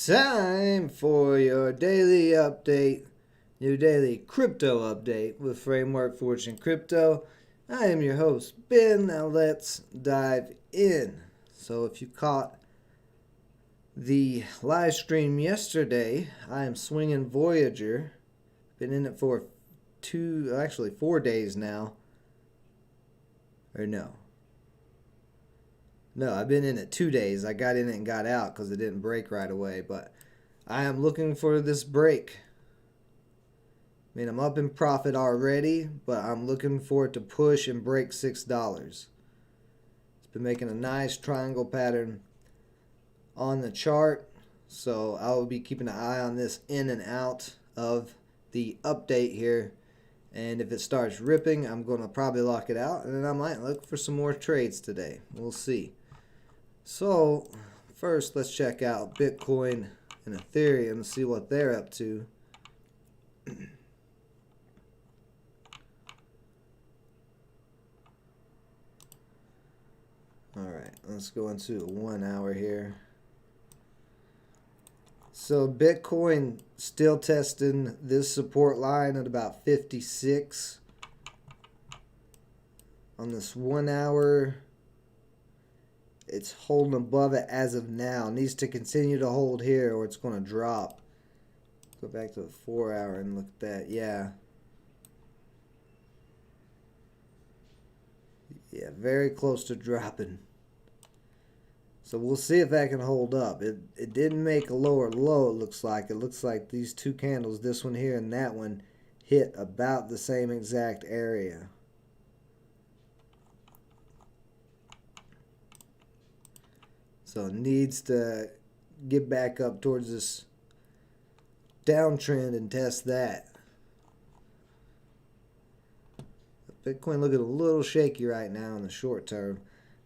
Time for your daily update, your daily crypto update with Framework Fortune Crypto. I am your host, Ben. Now let's dive in. So if you caught the live stream yesterday, I am swinging Voyager. Been in it for 4 days now. Or no, I've been in it 2 days. I got in it and got out because it didn't break right away. But I am looking for this break. I mean, I'm up in profit already, but I'm looking for it to push and break $6. It's been making a nice triangle pattern on the chart. So I will be keeping an eye on this in and out of the update here. And if it starts ripping, I'm going to probably lock it out. And then I might look for some more trades today. We'll see. So, first, let's check out Bitcoin and Ethereum and see what they're up to. Alright, let's go into 1 hour here. So, Bitcoin still testing this support line at about 56. On this 1 hour, it's holding above it as of now. It needs to continue to hold here or it's going to drop. Go back to the 4 hour and look at that. Yeah, very close to dropping. So we'll see if that can hold up. It didn't make a lower low, it looks like. It looks like these two candles, this one here and that one, hit about the same exact area. So it needs to get back up towards this downtrend and test that. Bitcoin looking a little shaky right now in the short term.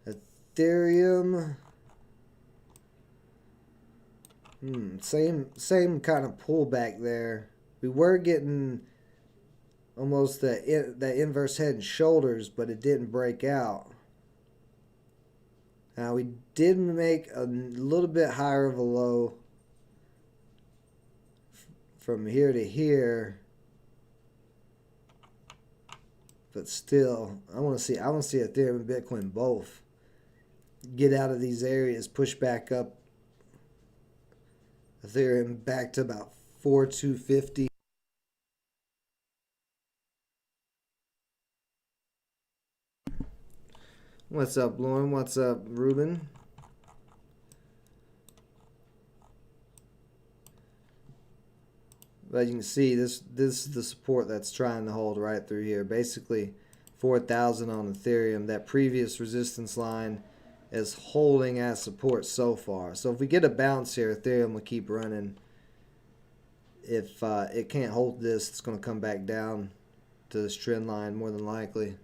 Ethereum, same kind of pullback there. We were getting almost the inverse head and shoulders, but it didn't break out. Now we did make a little bit higher of a low from here to here. But still, I want to see Ethereum and Bitcoin both get out of these areas, push back up. Ethereum back to about 4,250. What's up, Lauren? What's up, Ruben? But you can see this is the support that's trying to hold right through here. Basically 4,000 on Ethereum. That previous resistance line is holding as support so far. So if we get a bounce here, Ethereum will keep running. If it can't hold this, it's going to come back down to this trend line more than likely.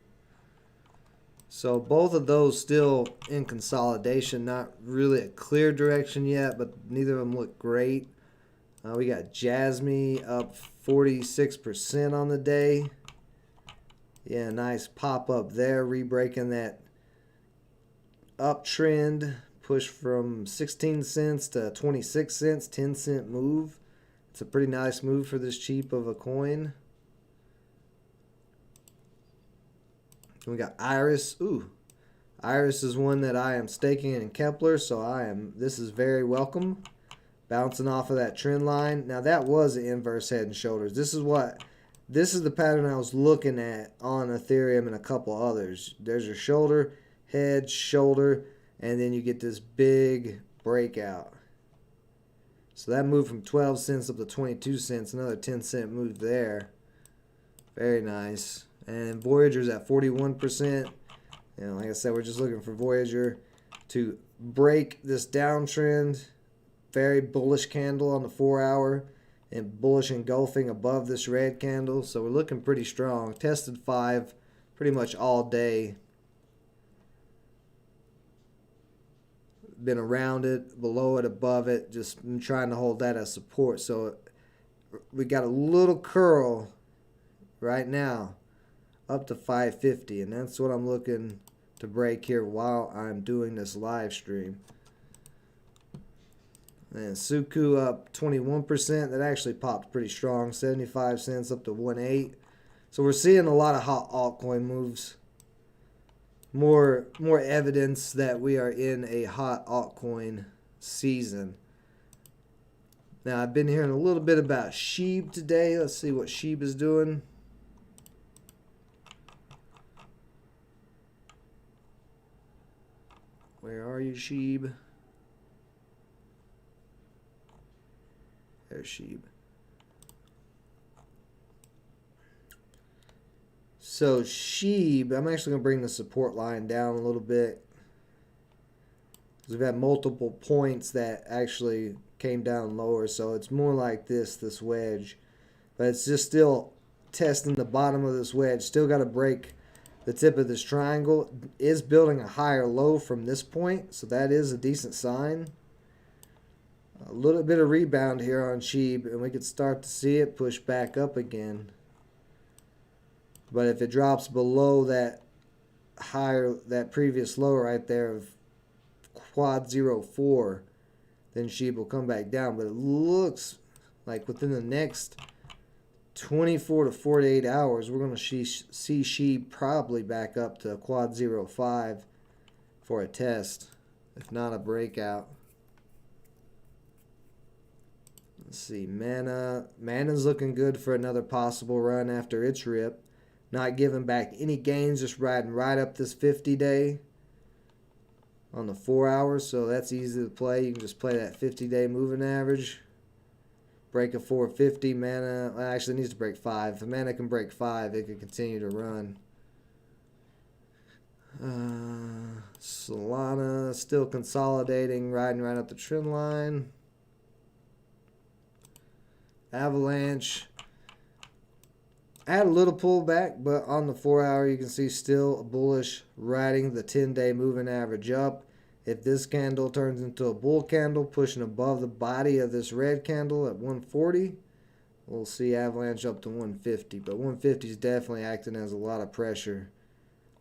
So both of those still in consolidation. Not really a clear direction yet, but neither of them look great. We got Jasmy up 46% on the day. Yeah, nice pop up there, re-breaking that uptrend. Push from 16 cents to 26 cents, 10-cent move. It's a pretty nice move for this cheap of a coin. We got Iris. Ooh, Iris is one that I am staking in Kepler, so this is very welcome. Bouncing off of that trend line. Now that was an inverse head and shoulders. This is the pattern I was looking at on Ethereum and a couple others. There's your shoulder, head, shoulder, and then you get this big breakout. So that moved from 12 cents up to 22 cents. Another 10-cent move there. Very nice. And Voyager's at 41%. You know, like I said, we're just looking for Voyager to break this downtrend. Very bullish candle on the 4 hour and bullish engulfing above this red candle. So we're looking pretty strong. Tested 5 pretty much all day. Been around it, below it, above it. Just trying to hold that as support. So we got a little curl right now up to 550. And that's what I'm looking to break here while I'm doing this live stream. And Suku up 21%. That actually popped pretty strong. 75 cents up to 1.8. So we're seeing a lot of hot altcoin moves. More evidence that we are in a hot altcoin season. Now I've been hearing a little bit about SHIB today. Let's see what SHIB is doing. Where are you, SHIB? There's SHIB. So SHIB, I'm actually going to bring the support line down a little bit. We've had multiple points that actually came down lower. So it's more like this wedge. But it's just still testing the bottom of this wedge. Still got to break the tip of this triangle. Is building a higher low from this point. So that is a decent sign. A little bit of rebound here on SHIB. And we could start to see it push back up again. But if it drops below that previous low right there of quad 04, then SHIB will come back down. But it looks like within the next 24 to 48 hours, we're going to see SHIB probably back up to quad 05 for a test, if not a breakout. Let's see, Mana's looking good for another possible run after its rip. Not giving back any gains, just riding right up this 50-day on the 4 hours. So that's easy to play. You can just play that 50-day moving average. Break a 450. Mana actually needs to break 5. If Mana can break 5, it can continue to run. Solana still consolidating, riding right up the trend line. Avalanche had a little pullback, but on the 4 hour you can see still bullish, riding the 10-day moving average up. If this candle turns into a bull candle, pushing above the body of this red candle at 140, we'll see Avalanche up to 150. But 150 is definitely acting as a lot of pressure,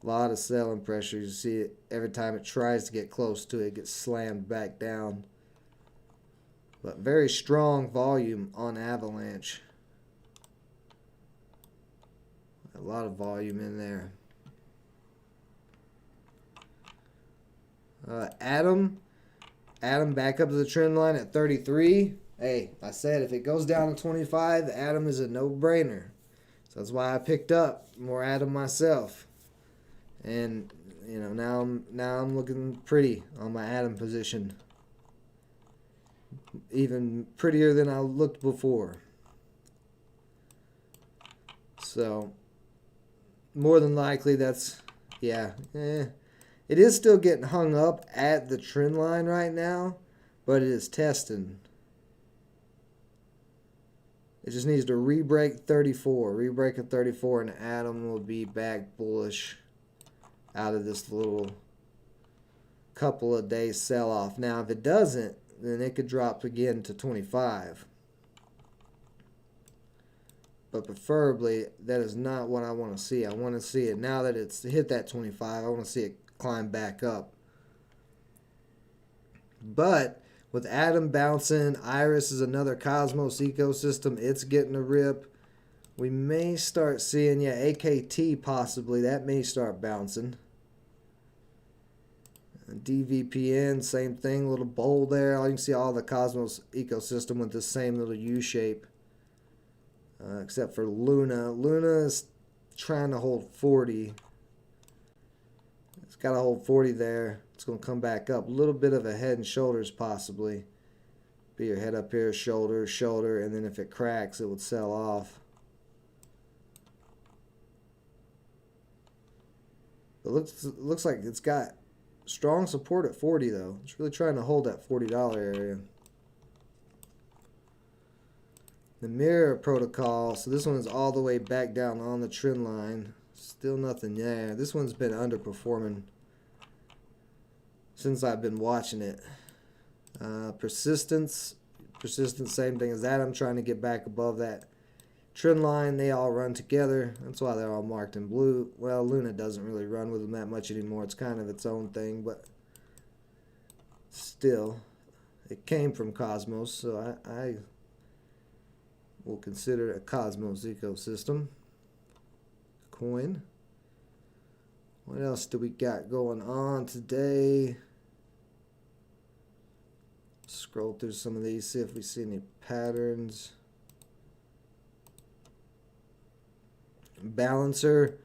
a lot of selling pressure. You see it every time it tries to get close to it, it gets slammed back down. But very strong volume on Avalanche. A lot of volume in there. Atom back up to the trend line at 33. Hey, I said if it goes down to 25, Atom is a no-brainer. So that's why I picked up more Atom myself. And you know, now I'm looking pretty on my Atom position. Even prettier than I looked before. So more than likely that's, yeah, it is still getting hung up at the trend line right now, but it is testing. It just needs to re-break 34. Re-break a 34 and Atom will be back bullish out of this little couple of days sell-off. Now, if it doesn't, then it could drop again to 25. But preferably, that is not what I want to see. I want to see it, now that it's hit that 25, I want to see it climb back up. But with Atom bouncing, Iris is another Cosmos ecosystem. It's getting a rip. We may start seeing, yeah, AKT possibly. That may start bouncing. DVPN, same thing. Little bowl there. You can see all the Cosmos ecosystem with the same little U shape. Except for Luna. Luna is trying to hold 40. It's got to hold 40 there. It's going to come back up. A little bit of a head and shoulders possibly. Be your head up here, shoulder, shoulder, and then if it cracks, it would sell off. It looks like it's got strong support at 40 though. It's really trying to hold that $40 area. The mirror protocol, so this one is all the way back down on the trend line. Still nothing there. This one's been underperforming since I've been watching it. Persistence, same thing as that. I'm trying to get back above that trend line. They all run together. That's why they're all marked in blue. Well, Luna doesn't really run with them that much anymore. It's kind of its own thing, but still, it came from Cosmos, so I will consider it a Cosmos ecosystem coin. What else do we got going on today? Scroll through some of these, see if we see any patterns. Balancer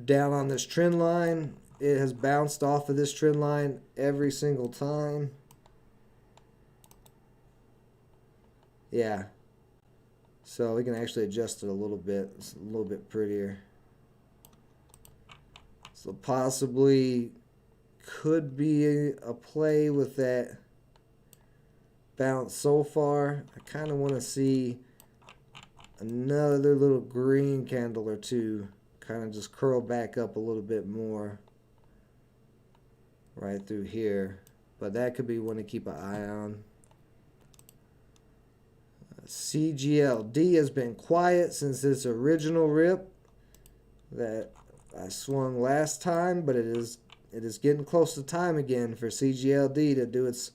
down on this trend line. It has bounced off of this trend line every single time. Yeah. So we can actually adjust it a little bit. It's a little bit prettier. So possibly could be a play with that bounce so far. I kind of want to see another little green candle or two kind of just curl back up a little bit more right through here, but that could be one to keep an eye on. CGLD has been quiet since its original rip that I swung last time, but it is getting close to time again for CGLD to do its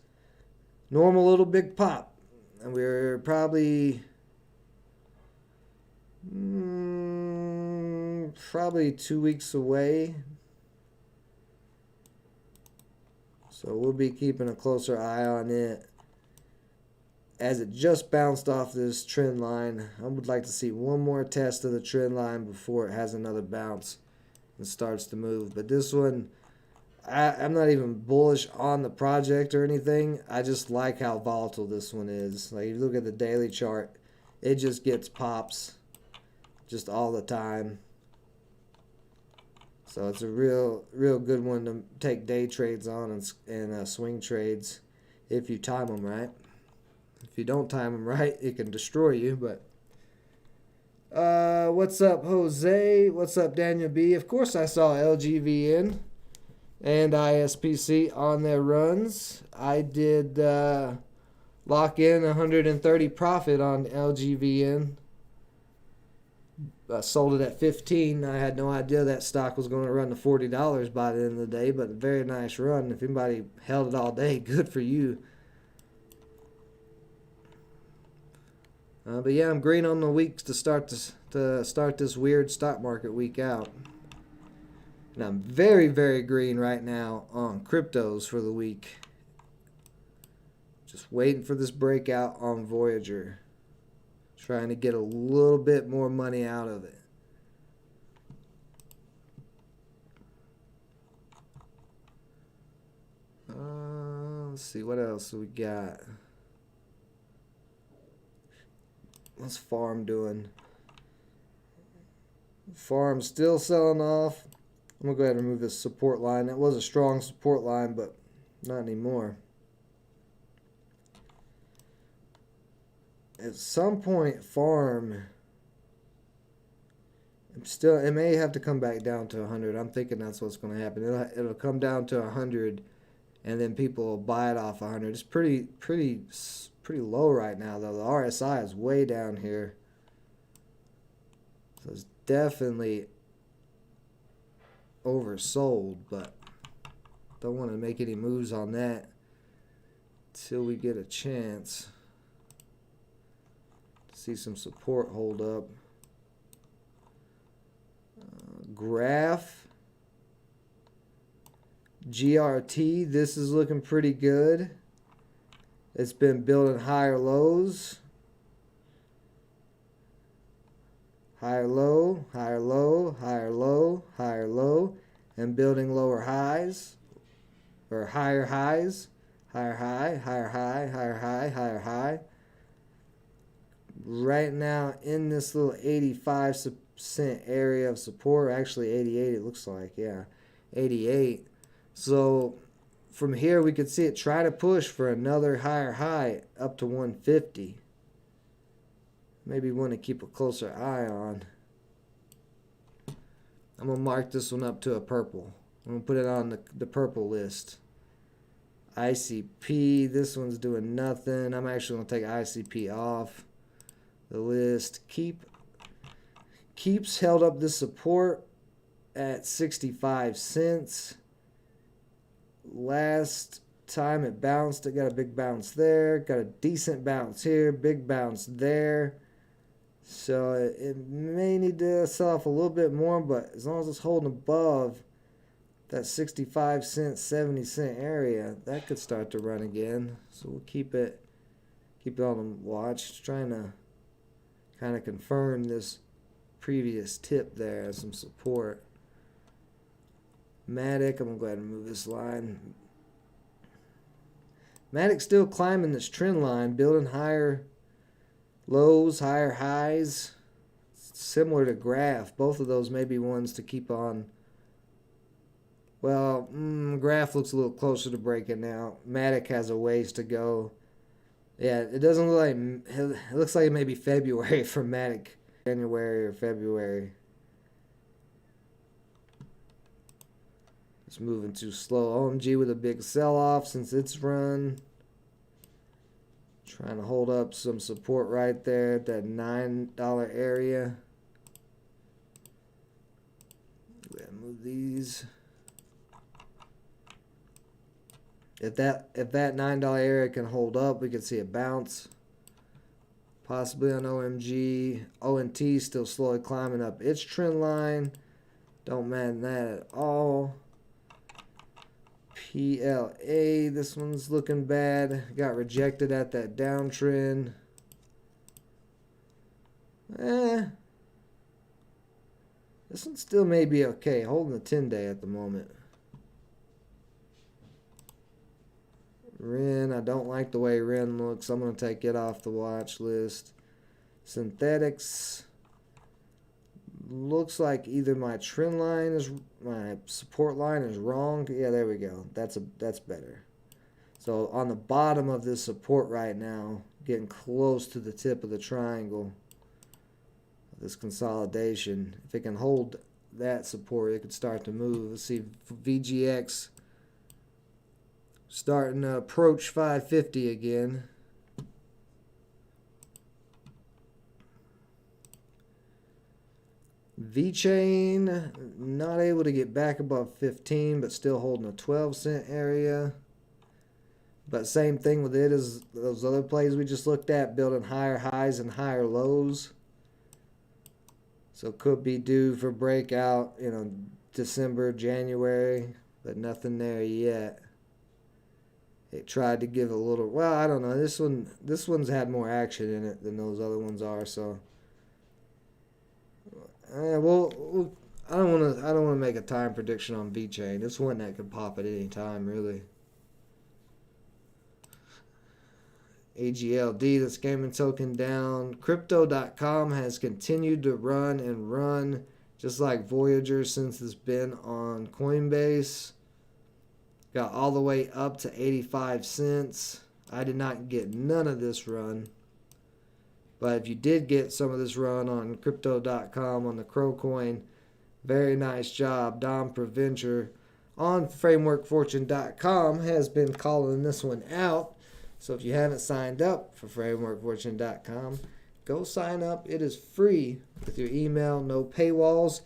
normal little big pop, and we're probably 2 weeks away. So we'll be keeping a closer eye on it. As it just bounced off this trend line, I would like to see one more test of the trend line before it has another bounce and starts to move. But this one, I'm not even bullish on the project or anything. I just like how volatile this one is. Like, if you look at the daily chart, it just gets pops just all the time. So it's a real good one to take day trades on and swing trades if you time them right. If you don't time them right, it can destroy you. But what's up, Jose? What's up, Daniel B? Of course, I saw LGVN and ISPC on their runs. I did lock in 130 profit on LGVN. I sold it at 15. I had no idea that stock was going to run to $40 by the end of the day, but a very nice run. If anybody held it all day, good for you. But yeah, I'm green on the weeks to start this weird stock market week out. And I'm very, very green right now on cryptos for the week. Just waiting for this breakout on Voyager. Trying to get a little bit more money out of it. Let's see, what else we got? What's Farm doing? Farm still selling off. I'm going to go ahead and remove this support line. That was a strong support line, but not anymore. At some point, Farm, it may have to come back down to 100. I'm thinking that's what's going to happen. It'll come down to 100, and then people will buy it off 100. It's pretty low right now, though. The RSI is way down here, so it's definitely oversold. But don't want to make any moves on that till we get a chance. See some support hold up. Graph. GRT. This is looking pretty good. It's been building higher lows. Higher low, higher low, higher low, higher low. And building lower highs. Or higher highs. Higher high, higher high, higher high, higher high. Right now in this little 85% area of support, actually 88 it looks like, yeah, 88. So from here we could see it try to push for another higher high up to 150. Maybe one to keep a closer eye on. I'm going to mark this one up to a purple. I'm going to put it on the purple list. ICP, this one's doing nothing. I'm actually going to take ICP off the list. Keeps held up this support at 65 cents. Last time it bounced. It got a big bounce there. Got a decent bounce here. Big bounce there. So it may need to sell off a little bit more, but as long as it's holding above that 65 cent, 70 cent area, that could start to run again. So we'll keep it on the watch, trying to kind of confirm this previous tip there as some support. Matic, I'm going to go ahead and move this line. Matic's still climbing this trend line, building higher lows, higher highs. Similar to Graph. Both of those may be ones to keep on. Well, Graph looks a little closer to breaking now. Matic has a ways to go. Yeah, it doesn't look like, it looks like it may be February for Matic. January or February. It's moving too slow. OMG with a big sell-off since it's run. Trying to hold up some support right there at that $9 area. Go ahead and move these. If that $9 area can hold up, we can see a bounce. Possibly on OMG. ONT still slowly climbing up its trend line. Don't mind that at all. PLA, this one's looking bad. Got rejected at that downtrend. This one still may be okay. Holding the 10-day at the moment. Ren, I don't like the way Ren looks. I'm going to take it off the watch list. Synthetics. Looks like either my trend line is, my support line is wrong. Yeah, there we go. That's better. So on the bottom of this support right now, getting close to the tip of the triangle. This consolidation. If it can hold that support, it could start to move. Let's see, VGX starting to approach 550 again. V-Chain, not able to get back above 15, but still holding a 12-cent area. But same thing with it as those other plays we just looked at, building higher highs and higher lows. So could be due for breakout, December, January, but nothing there yet. It tried to give a little, well, I don't know. This one's had more action in it than those other ones are, so well, I don't want to make a time prediction on VeChain. It's one that could pop at any time, really. AGLD, that's gaming token down. Crypto.com has continued to run and run, just like Voyager since it's been on Coinbase. Got all the way up to 85 cents. I did not get none of this run. But if you did get some of this run on Crypto.com on the Crow coin, very nice job. Dom Provencher on FrameworkFortune.com has been calling this one out. So if you haven't signed up for FrameworkFortune.com, go sign up. It is free with your email, no paywalls.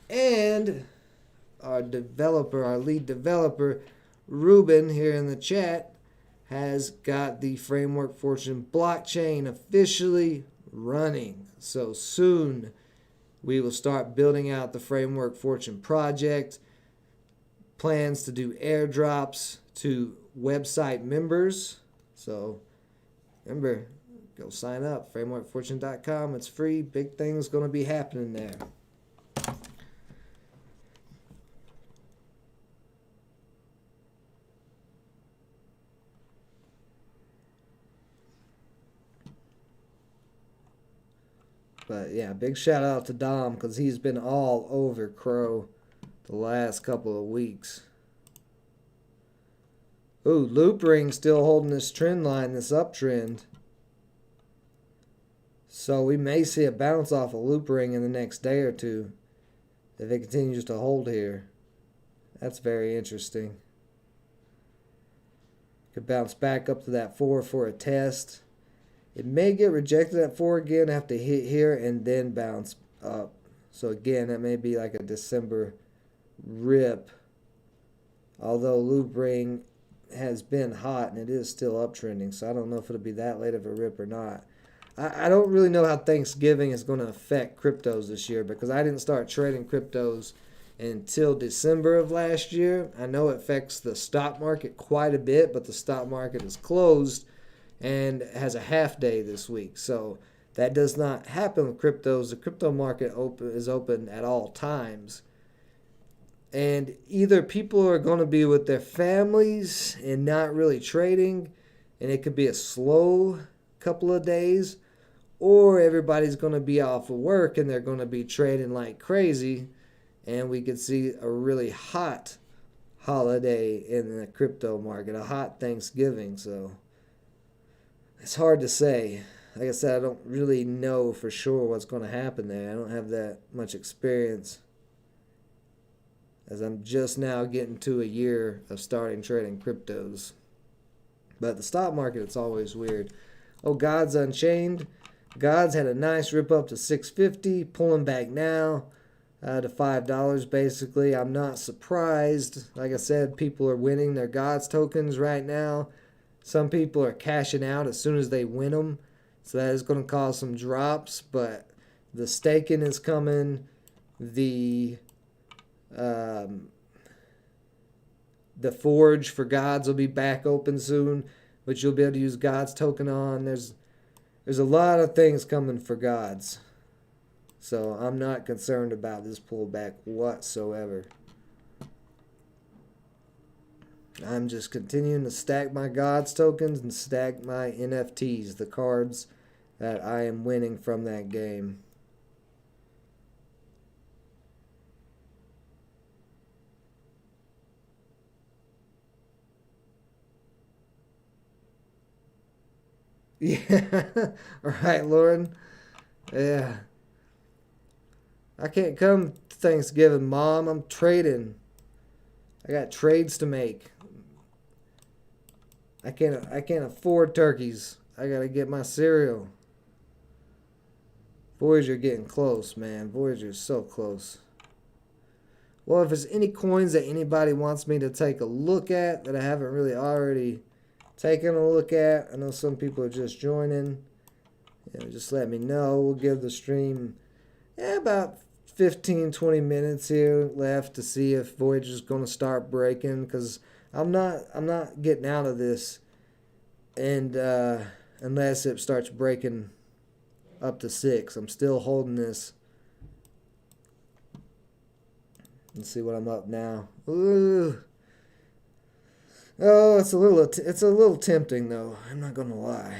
And our lead developer, Ruben, here in the chat, has got the Framework Fortune blockchain officially running. So soon we will start building out the Framework Fortune project. Plans to do airdrops to website members. So remember, go sign up. FrameworkFortune.com. It's free. Big things going to be happening there. But yeah, big shout out to Dom because he's been all over Crow the last couple of weeks. Ooh, Loop Ring still holding this trend line, this uptrend. So we may see a bounce off a Loop Ring in the next day or two if it continues to hold here. That's very interesting. Could bounce back up to that 4 for a test. It may get rejected at 4 again, have to hit here and then bounce up. So again, that may be like a December rip. Although Loop Ring has been hot and it is still uptrending. So I don't know if it'll be that late of a rip or not. I don't really know how Thanksgiving is going to affect cryptos this year because I didn't start trading cryptos until December of last year. I know it affects the stock market quite a bit, but the stock market is closed and has a half day this week. So that does not happen with cryptos. The crypto market is open at all times. And either people are going to be with their families and not really trading, and it could be a slow couple of days, or everybody's going to be off of work and they're going to be trading like crazy, and we could see a really hot holiday in the crypto market, a hot Thanksgiving. So it's hard to say. Like I said, I don't really know for sure what's going to happen there. I don't have that much experience, as I'm just now getting to a year of starting trading cryptos. But the stock market, it's always weird. Oh, God's Unchained. God's had a nice rip up to 650, pulling back now to $5 basically. I'm not surprised. Like I said, people are winning their God's tokens right now. Some people are cashing out as soon as they win them. So that is going to cause some drops, but the staking is coming. The forge for Gods will be back open soon, which you'll be able to use God's token on. There's a lot of things coming for Gods. So I'm not concerned about this pullback whatsoever. I'm just continuing to stack my Gods tokens and stack my NFTs, the cards that I am winning from that game. Yeah. All right, Lauren. Yeah. I can't come to Thanksgiving, Mom. I'm trading. I got trades to make. I can't afford turkeys. I gotta get my cereal. Voyager getting close, man. Voyager's so close. Well, if there's any coins that anybody wants me to take a look at that I haven't really already taken a look at, I know some people are just joining. Just let me know. We'll give the stream about 15-20 minutes here left to see if Voyager's going to start breaking, because I'm not getting out of this, and unless it starts breaking up to 6. I'm still holding this. Let's see what I'm up now. Ooh. Oh, it's a little tempting though. I'm not gonna lie,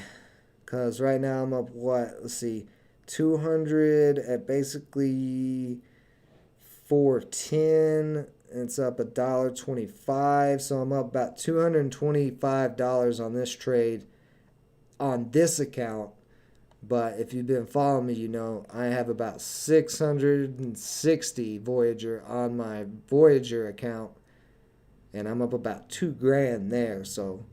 cause right now I'm up what? Let's see, 200 at basically 410. It's up $1.25, so I'm up about $225 on this trade on this account. But if you've been following me, you know I have about 660 Voyager on my Voyager account, and I'm up about $2,000 there. So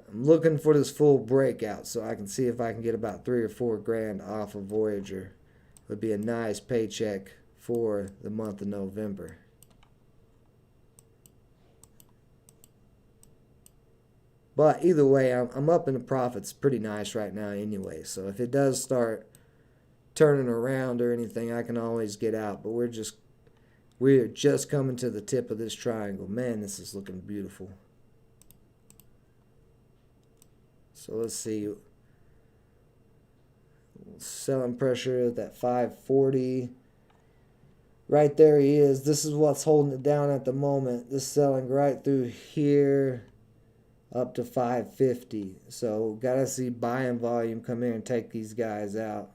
I'm looking for this full breakout so I can see if I can get about $3 or $4,000 off of Voyager. It would be a nice paycheck for the month of November. But either way, I'm up in the profits pretty nice right now anyway. So if it does start turning around or anything, I can always get out. But we're just coming to the tip of this triangle. Man, this is looking beautiful. So let's see. Selling pressure at that 540. Right there he is. This is what's holding it down at the moment. This selling right through here up to 550. So gotta see buying volume come here and take these guys out.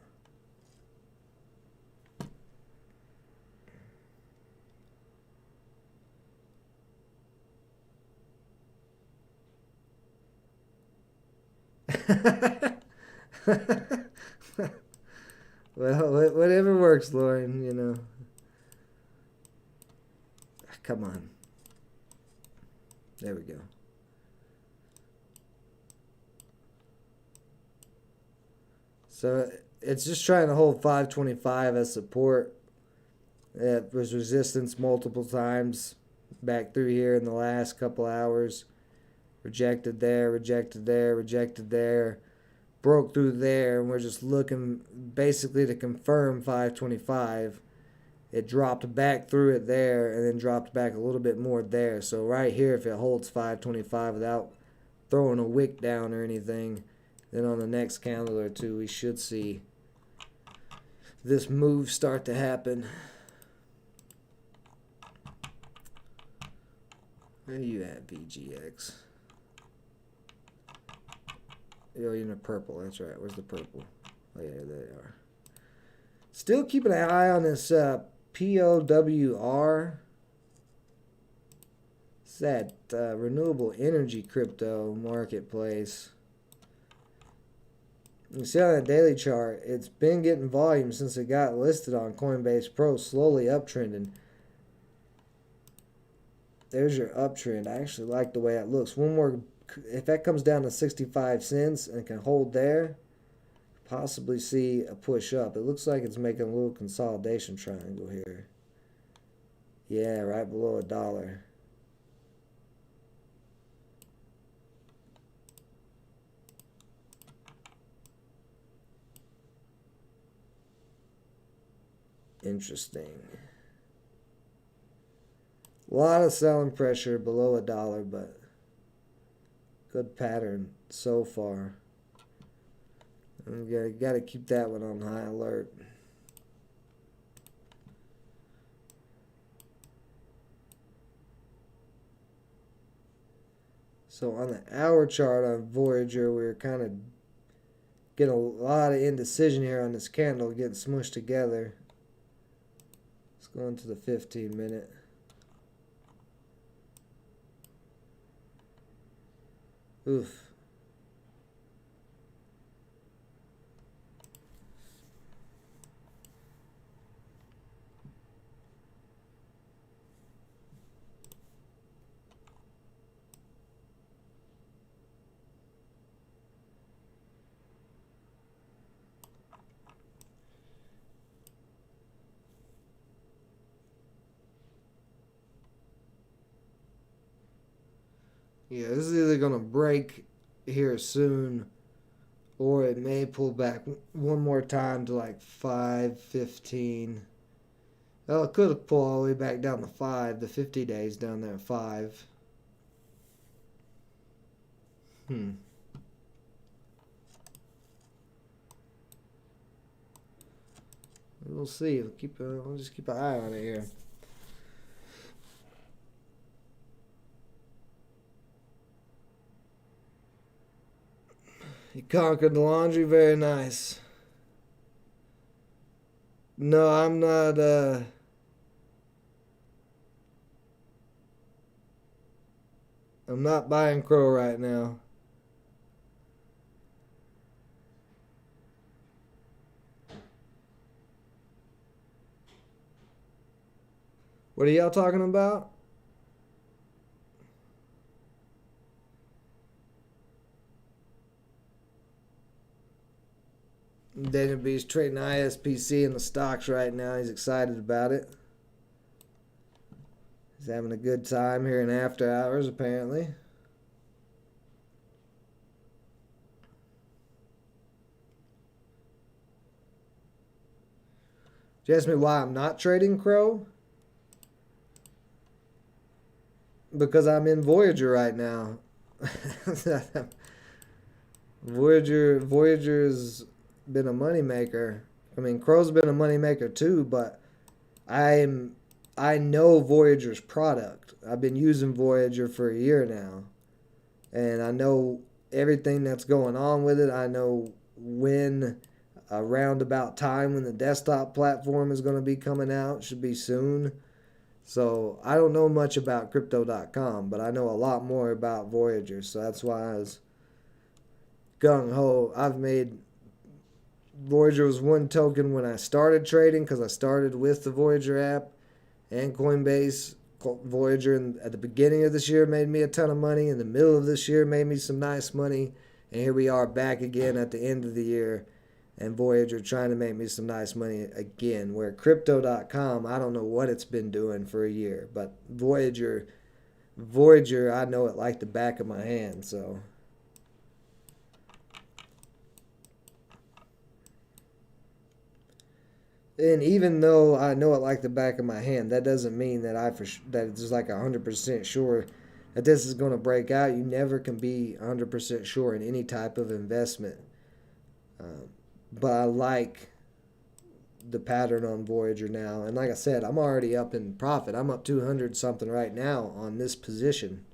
Well, whatever works, Lauren, you know. Come on. There we go. So it's just trying to hold 525 as support. It was resistance multiple times back through here in the last couple hours. Rejected there, rejected there, rejected there. Broke through there, and we're just looking basically to confirm 525. It dropped back through it there and then dropped back a little bit more there. So right here, if it holds 525 without throwing a wick down or anything, then on the next candle or two, we should see this move start to happen. Where are you at, VGX? You're in the purple. That's right. Where's the purple? Oh, yeah, there they are. Still keeping an eye on this POWR. It's that renewable energy crypto marketplace. You see on that daily chart, it's been getting volume since it got listed on Coinbase Pro, slowly uptrending. There's your uptrend. I actually like the way it looks. One more, if that comes down to 65 cents and can hold there, possibly see a push up. It looks like it's making a little consolidation triangle here. Yeah, right below $1. Interesting. A lot of selling pressure below $1, but good pattern so far. We got to keep that one on high alert. So on the hour chart on Voyager, we're kind of getting a lot of indecision here on this candle, getting smushed together. Let's go into the 15-minute. Oof. Yeah, this is either going to break here soon, or it may pull back one more time to like 515. Well, it could have pulled all the way back down to 5. The 50 days down there at 5. We'll see. We'll just keep an eye on it here. You conquered the laundry, very nice. No, I'm not, I'm not buying Crow right now. What are y'all talking about? Daniel B's trading ISPC in the stocks right now. He's excited about it. He's having a good time here in after hours, apparently. You ask me why I'm not trading Crow? Because I'm in Voyager right now. Voyager's been a moneymaker. I mean, Crow's been a moneymaker too, but I know Voyager's product. I've been using Voyager for a year now, and I know everything that's going on with it. I know when a roundabout time when the desktop platform is going to be coming out. Should be soon. So I don't know much about crypto.com, but I know a lot more about Voyager. So that's why I was gung-ho. I've made Voyager was one token when I started trading, because I started with the Voyager app and Coinbase. Voyager at the beginning of this year made me a ton of money. In the middle of this year made me some nice money. And here we are back again at the end of the year. And Voyager trying to make me some nice money again. Where Crypto.com, I don't know what it's been doing for a year. But Voyager Voyager, I know it like the back of my hand, so. And even though I know it like the back of my hand, that doesn't mean that that it's like 100% sure that this is going to break out. You never can be 100% sure in any type of investment. But I like the pattern on Voyager now. And like I said, I'm already up in profit. I'm up 200 something right now on this position.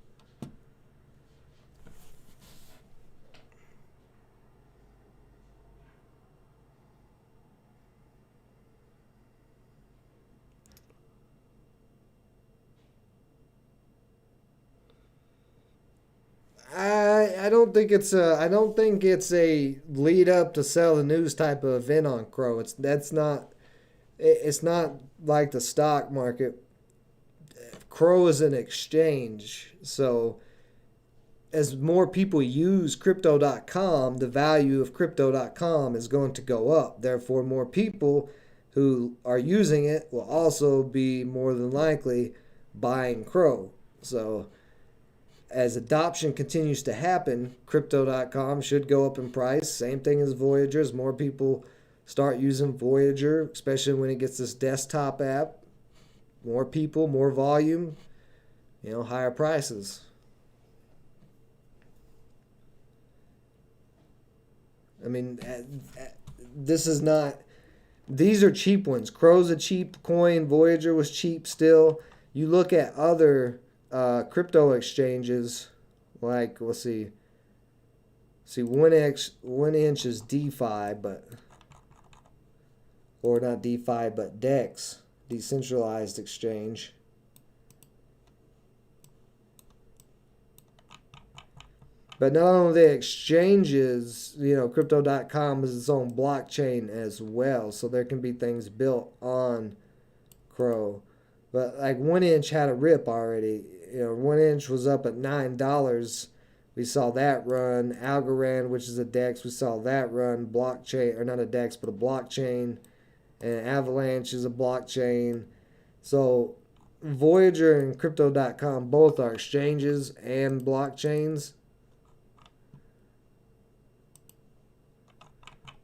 I don't think it's a lead up to sell the news type of event on Crow. It's not like the stock market. Crow is an exchange, so as more people use crypto.com, the value of crypto.com is going to go up. Therefore, more people who are using it will also be more than likely buying Crow. So as adoption continues to happen, crypto.com should go up in price. Same thing as Voyager. As more people start using Voyager, especially when it gets this desktop app, more people, more volume, higher prices. I mean, these are cheap ones. Crow's a cheap coin. Voyager was cheap still. You look at other crypto exchanges, like, let's see, 1inch is DeFi, or not DeFi, but DEX, decentralized exchange. But not only the exchanges, crypto.com is its own blockchain as well, so there can be things built on Crow. But like 1inch had a rip already. 1inch was up at $9. We saw that run. Algorand, which is a DEX, we saw that run. Blockchain, or not a DEX, but a blockchain. And Avalanche is a blockchain. So Voyager and Crypto.com both are exchanges and blockchains.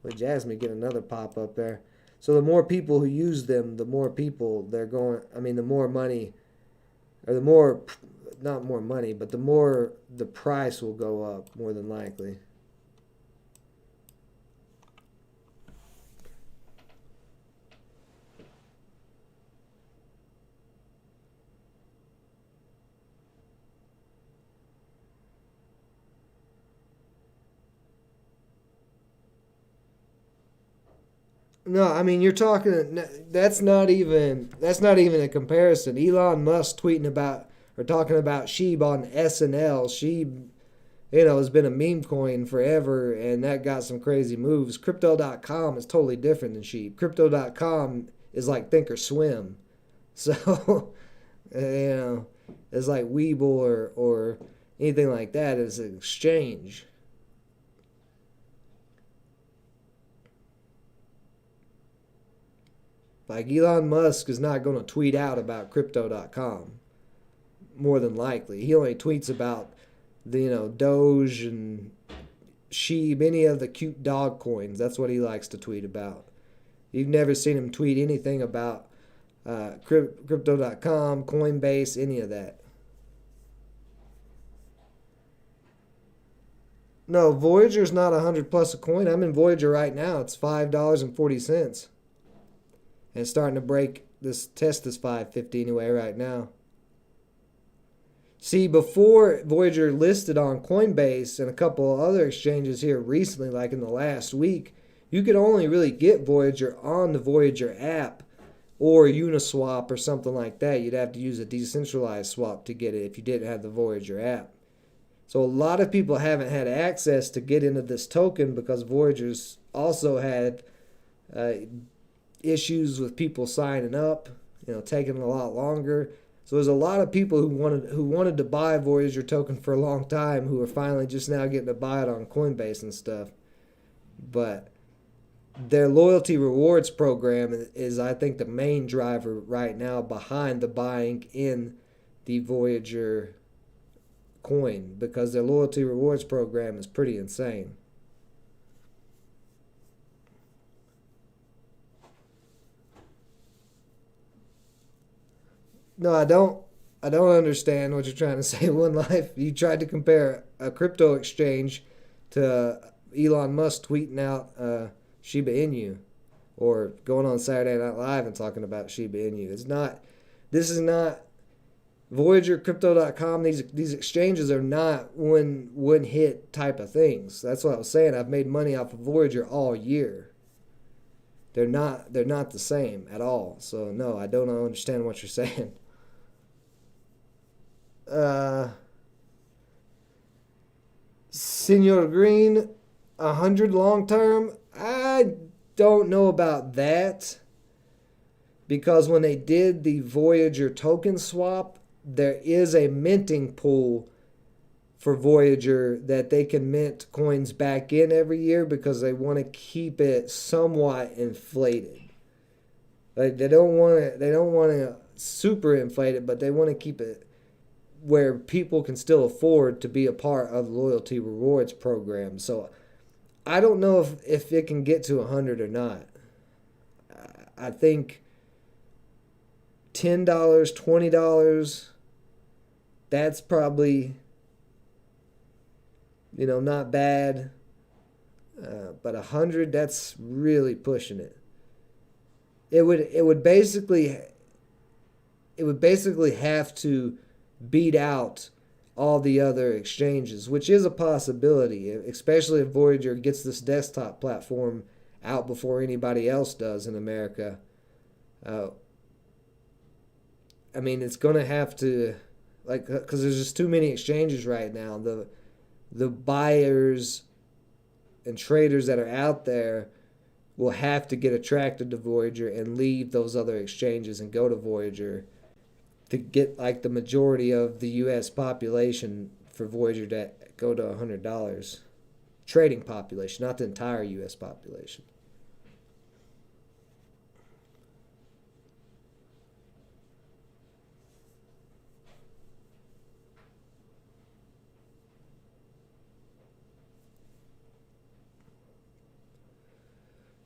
Well, Jasmine get another pop up there. So the more people who use them, the more people they're going. I mean, the more money, or the more, not more money, but the more the price will go up, more than likely. No, I mean you're talking. That's not even a comparison. Elon Musk tweeting about or talking about Sheeb on SNL. Sheeb, has been a meme coin forever, and that got some crazy moves. Crypto.com is totally different than Sheeb. Crypto.com is like Thinkorswim, so it's like Webull or anything like that. It's an exchange. Like Elon Musk is not going to tweet out about crypto.com, more than likely. He only tweets about the Doge and Sheeb, any of the cute dog coins. That's what he likes to tweet about. You've never seen him tweet anything about crypto.com, Coinbase, any of that. No, Voyager's not 100 plus a coin. I'm in Voyager right now. It's $5.40. And it's starting to break this test is 550 anyway right now. See, before Voyager listed on Coinbase and a couple of other exchanges here recently, like in the last week, you could only really get Voyager on the Voyager app or Uniswap or something like that. You'd have to use a decentralized swap to get it if you didn't have the Voyager app. So a lot of people haven't had access to get into this token because Voyager's also had issues with people signing up, taking a lot longer. So there's a lot of people who wanted to buy Voyager token for a long time who are finally just now getting to buy it on Coinbase and stuff. But their loyalty rewards program is, I think, the main driver right now behind the buying in the Voyager coin because their loyalty rewards program is pretty insane. No, I don't. I don't understand what you're trying to say. One Life, you tried to compare a crypto exchange to Elon Musk tweeting out Shiba Inu, or going on Saturday Night Live and talking about Shiba Inu. It's not. This is not Voyager, Crypto.com. These exchanges are not one hit type of things. That's what I was saying. I've made money off of Voyager all year. They're not the same at all. So no, I don't understand what you're saying. Senor Green, 100 long term. I don't know about that, because when they did the Voyager token swap, there is a minting pool for Voyager that they can mint coins back in every year because they want to keep it somewhat inflated. Like they don't want to super inflate it, but they want to keep it where people can still afford to be a part of the loyalty rewards program. So I don't know if it can get to 100 or not. I think $10, $20, that's probably, not bad. But 100, that's really pushing it. It would basically have to beat out all the other exchanges, which is a possibility, especially if Voyager gets this desktop platform out before anybody else does in America. It's going to have to, because there's just too many exchanges right now. The buyers and traders that are out there will have to get attracted to Voyager and leave those other exchanges and go to Voyager to get the majority of the U.S. population for Voyager to go to $100. Trading population, not the entire U.S. population.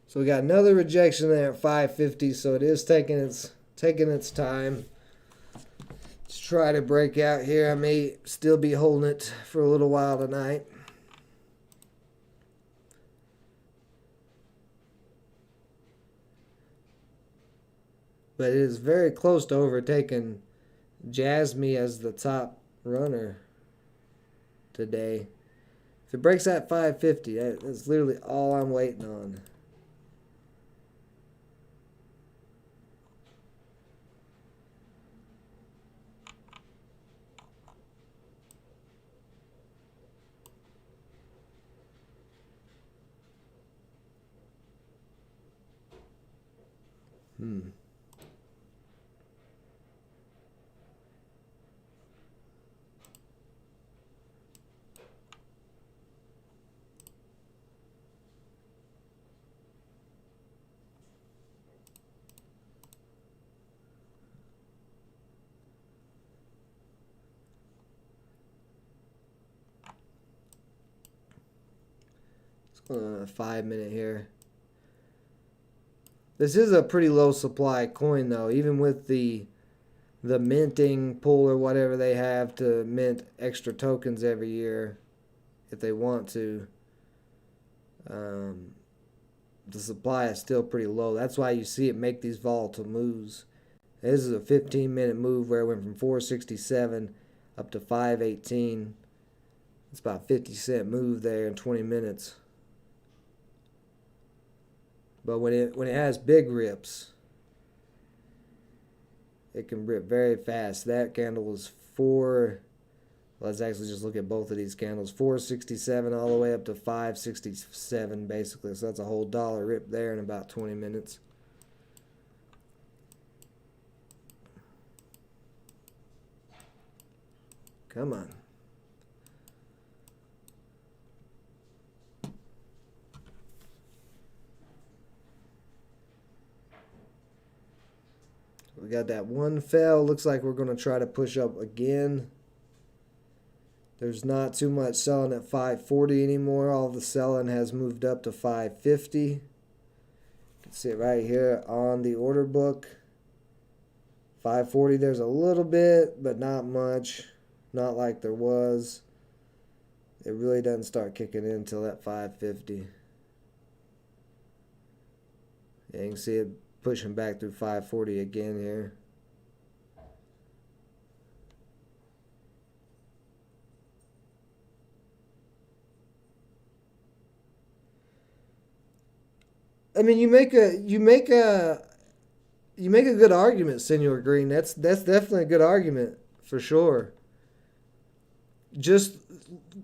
So we got another rejection there at 550, so it is taking its time. Let's try to break out here. I may still be holding it for a little while tonight. But it is very close to overtaking Jasmy as the top runner today. If it breaks that 550, that's literally all I'm waiting on. Let's go 5 minute here. This is a pretty low supply coin though, even with the minting pool or whatever they have to mint extra tokens every year if they want to. The supply is still pretty low. That's why you see it make these volatile moves. This is a 15-minute move where it went from 467 up to 518. It's about a 50-cent move there in 20 minutes. But when it has big rips, it can rip very fast. That candle was let's actually just look at both of these candles. 467 all the way up to 567 basically. So that's a whole dollar rip there in about 20 minutes. Come on. We got that one fell. Looks like we're going to try to push up again. There's not too much selling at 540 anymore. All the selling has moved up to 550. You can see it right here on the order book. 540, there's a little bit, but not much. Not like there was. It really doesn't start kicking in until at 550. Yeah, you can see it pushing back through 540 again here. I mean, you make a good argument, Senor Green. That's definitely a good argument for sure. Just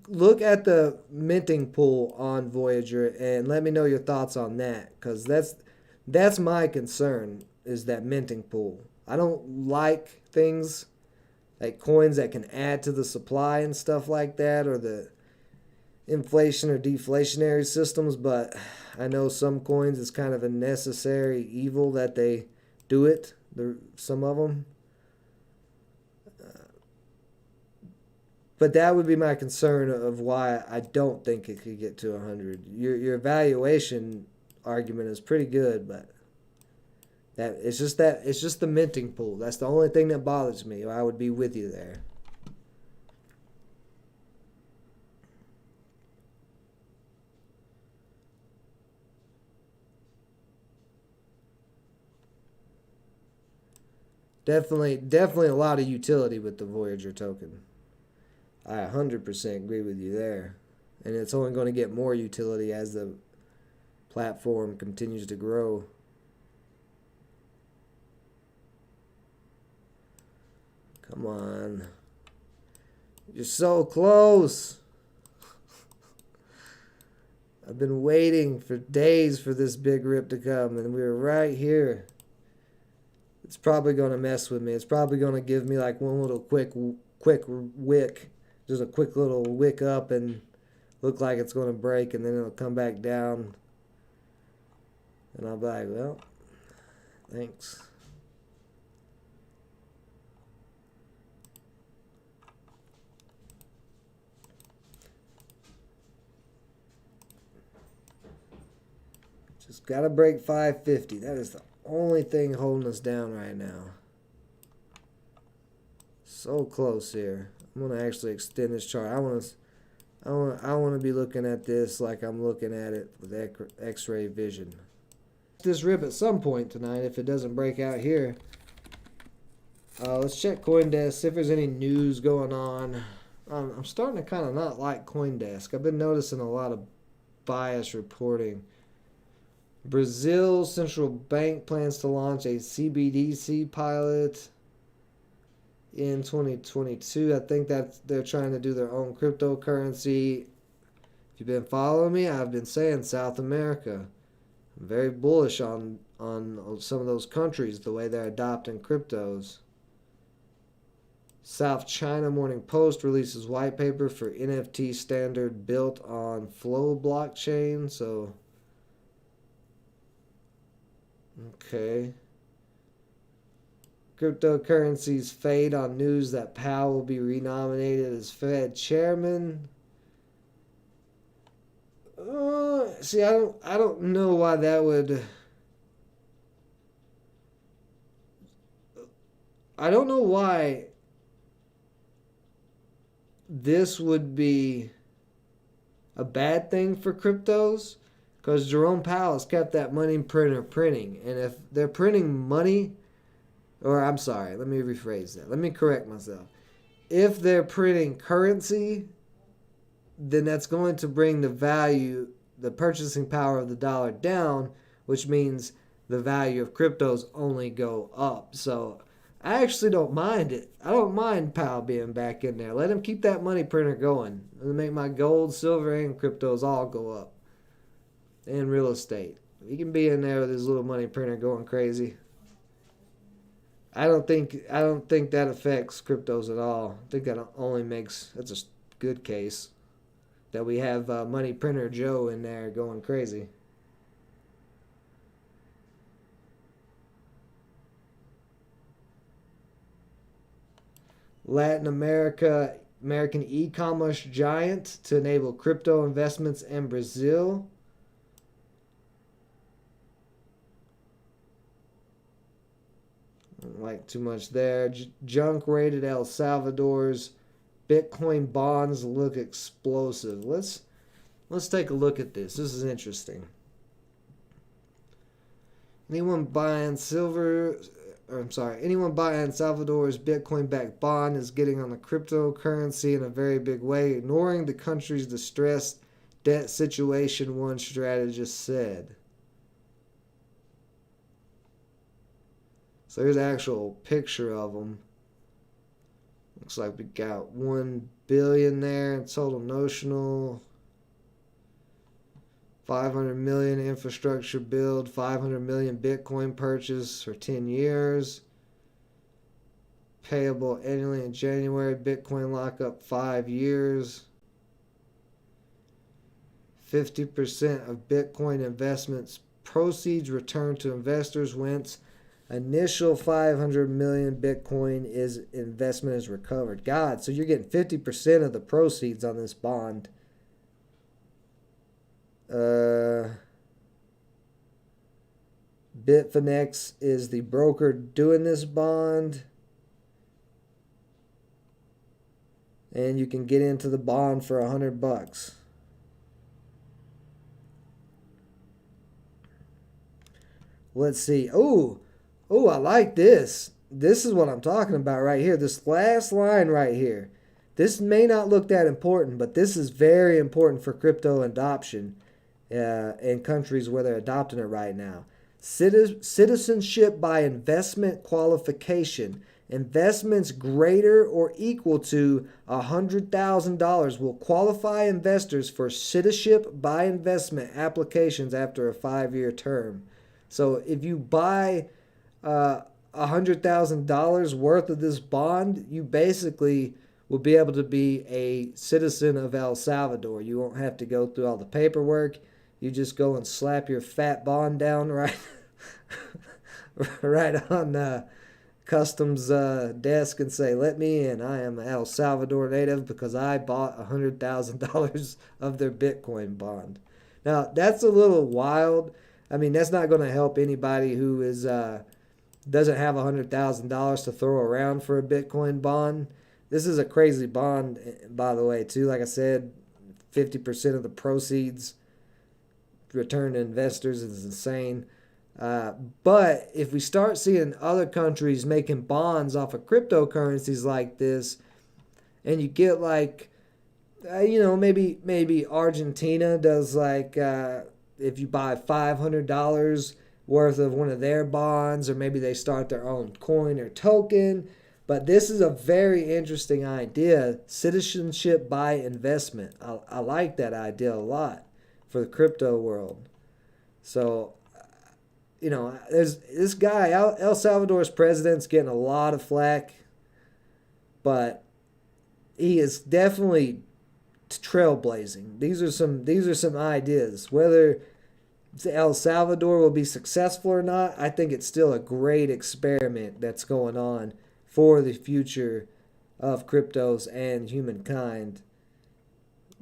look at the minting pool on Voyager and let me know your thoughts on that, because that's my concern, is that minting pool. I don't like things like coins that can add to the supply and stuff like that, or the inflation or deflationary systems, but I know some coins it's kind of a necessary evil that they do it. Some of them. But that would be my concern of why I don't think it could get to 100. Your valuation argument is pretty good, but it's just the minting pool. That's the only thing that bothers me. I would be with you there. Definitely a lot of utility with the Voyager token. I 100% agree with you there. And it's only going to get more utility as the platform continues to grow. Come on. You're so close. I've been waiting for days for this big rip to come, and we were right here. It's probably going to mess with me. It's probably going to give me like one little quick wick. Just a quick little wick up and look like it's going to break, and then it'll come back down. And I'll be like, well, thanks. Just got to break 550. That is the only thing holding us down right now. So close here. I'm going to actually extend this chart. I want to be looking at this like I'm looking at it with X-ray vision. This rip at some point tonight if it doesn't break out here. Let's check CoinDesk, see if there's any news going on. I'm starting to kind of not like CoinDesk. I've been noticing a lot of bias reporting. Brazil Central Bank plans to launch a CBDC pilot in 2022. I think that they're trying to do their own cryptocurrency. If you've been following me, I've been saying South America. I'm very bullish on some of those countries, the way they're adopting cryptos. South China Morning Post releases white paper for NFT standard built on Flow blockchain. So, okay. Cryptocurrencies fade on news that Powell will be renominated as Fed chairman. See, I don't know why that would. I don't know why this would be a bad thing for cryptos, because Jerome Powell has kept that money printer printing, and if they're printing money. Or I'm sorry, let me rephrase that. Let me correct myself. If they're printing currency, then that's going to bring the value, the purchasing power of the dollar down, which means the value of cryptos only go up. So I actually don't mind it. I don't mind Powell being back in there. Let him keep that money printer going. It'll make my gold, silver, and cryptos all go up. And real estate. He can be in there with his little money printer going crazy. I don't think that affects cryptos at all. I think that only that's a good case that we have Money Printer Joe in there going crazy. Latin America American e-commerce giant to enable crypto investments in Brazil. Don't like too much there. Junk rated El Salvador's Bitcoin bonds look explosive. Let's take a look at this. This is interesting. Anyone buying Salvador's Bitcoin-backed bond is getting on the cryptocurrency in a very big way, ignoring the country's distressed debt situation, one strategist said. So here's an actual picture of them. Looks like we got 1 billion there in total notional. 500 million infrastructure build, 500 million Bitcoin purchase for 10 years. Payable annually in January. Bitcoin lockup 5 years. 50% of Bitcoin investments proceeds returned to investors once initial 500 million Bitcoin investment is recovered. God, so you're getting 50% of the proceeds on this bond. Bitfinex is the broker doing this bond. And you can get into the bond for $100. Let's see. Oh, I like this. This is what I'm talking about right here. This last line right here. This may not look that important, but this is very important for crypto adoption in countries where they're adopting it right now. Citizenship by investment qualification. Investments greater or equal to $100,000 will qualify investors for citizenship by investment applications after a 5-year term. So if you buy $100,000 worth of this bond, you basically will be able to be a citizen of El Salvador. You won't have to go through all the paperwork. You just go and slap your fat bond down right on customs desk and say, "Let me in. I am an El Salvador native because I bought $100,000 of their Bitcoin bond." Now, that's a little wild. I mean, that's not going to help anybody who is doesn't have $100,000 to throw around for a Bitcoin bond. This is a crazy bond, by the way, too. Like I said, 50% of the proceeds returned to investors is insane. But if we start seeing other countries making bonds off of cryptocurrencies like this, and you get like, maybe Argentina does like, if you buy $500 worth of one of their bonds, or maybe they start their own coin or token. But this is a very interesting idea, citizenship by investment. I like that idea a lot for the crypto world. So, there's this guy, El Salvador's president's getting a lot of flack, but he is definitely trailblazing. These are some ideas. Whether El Salvador will be successful or not, I think it's still a great experiment that's going on for the future of cryptos and humankind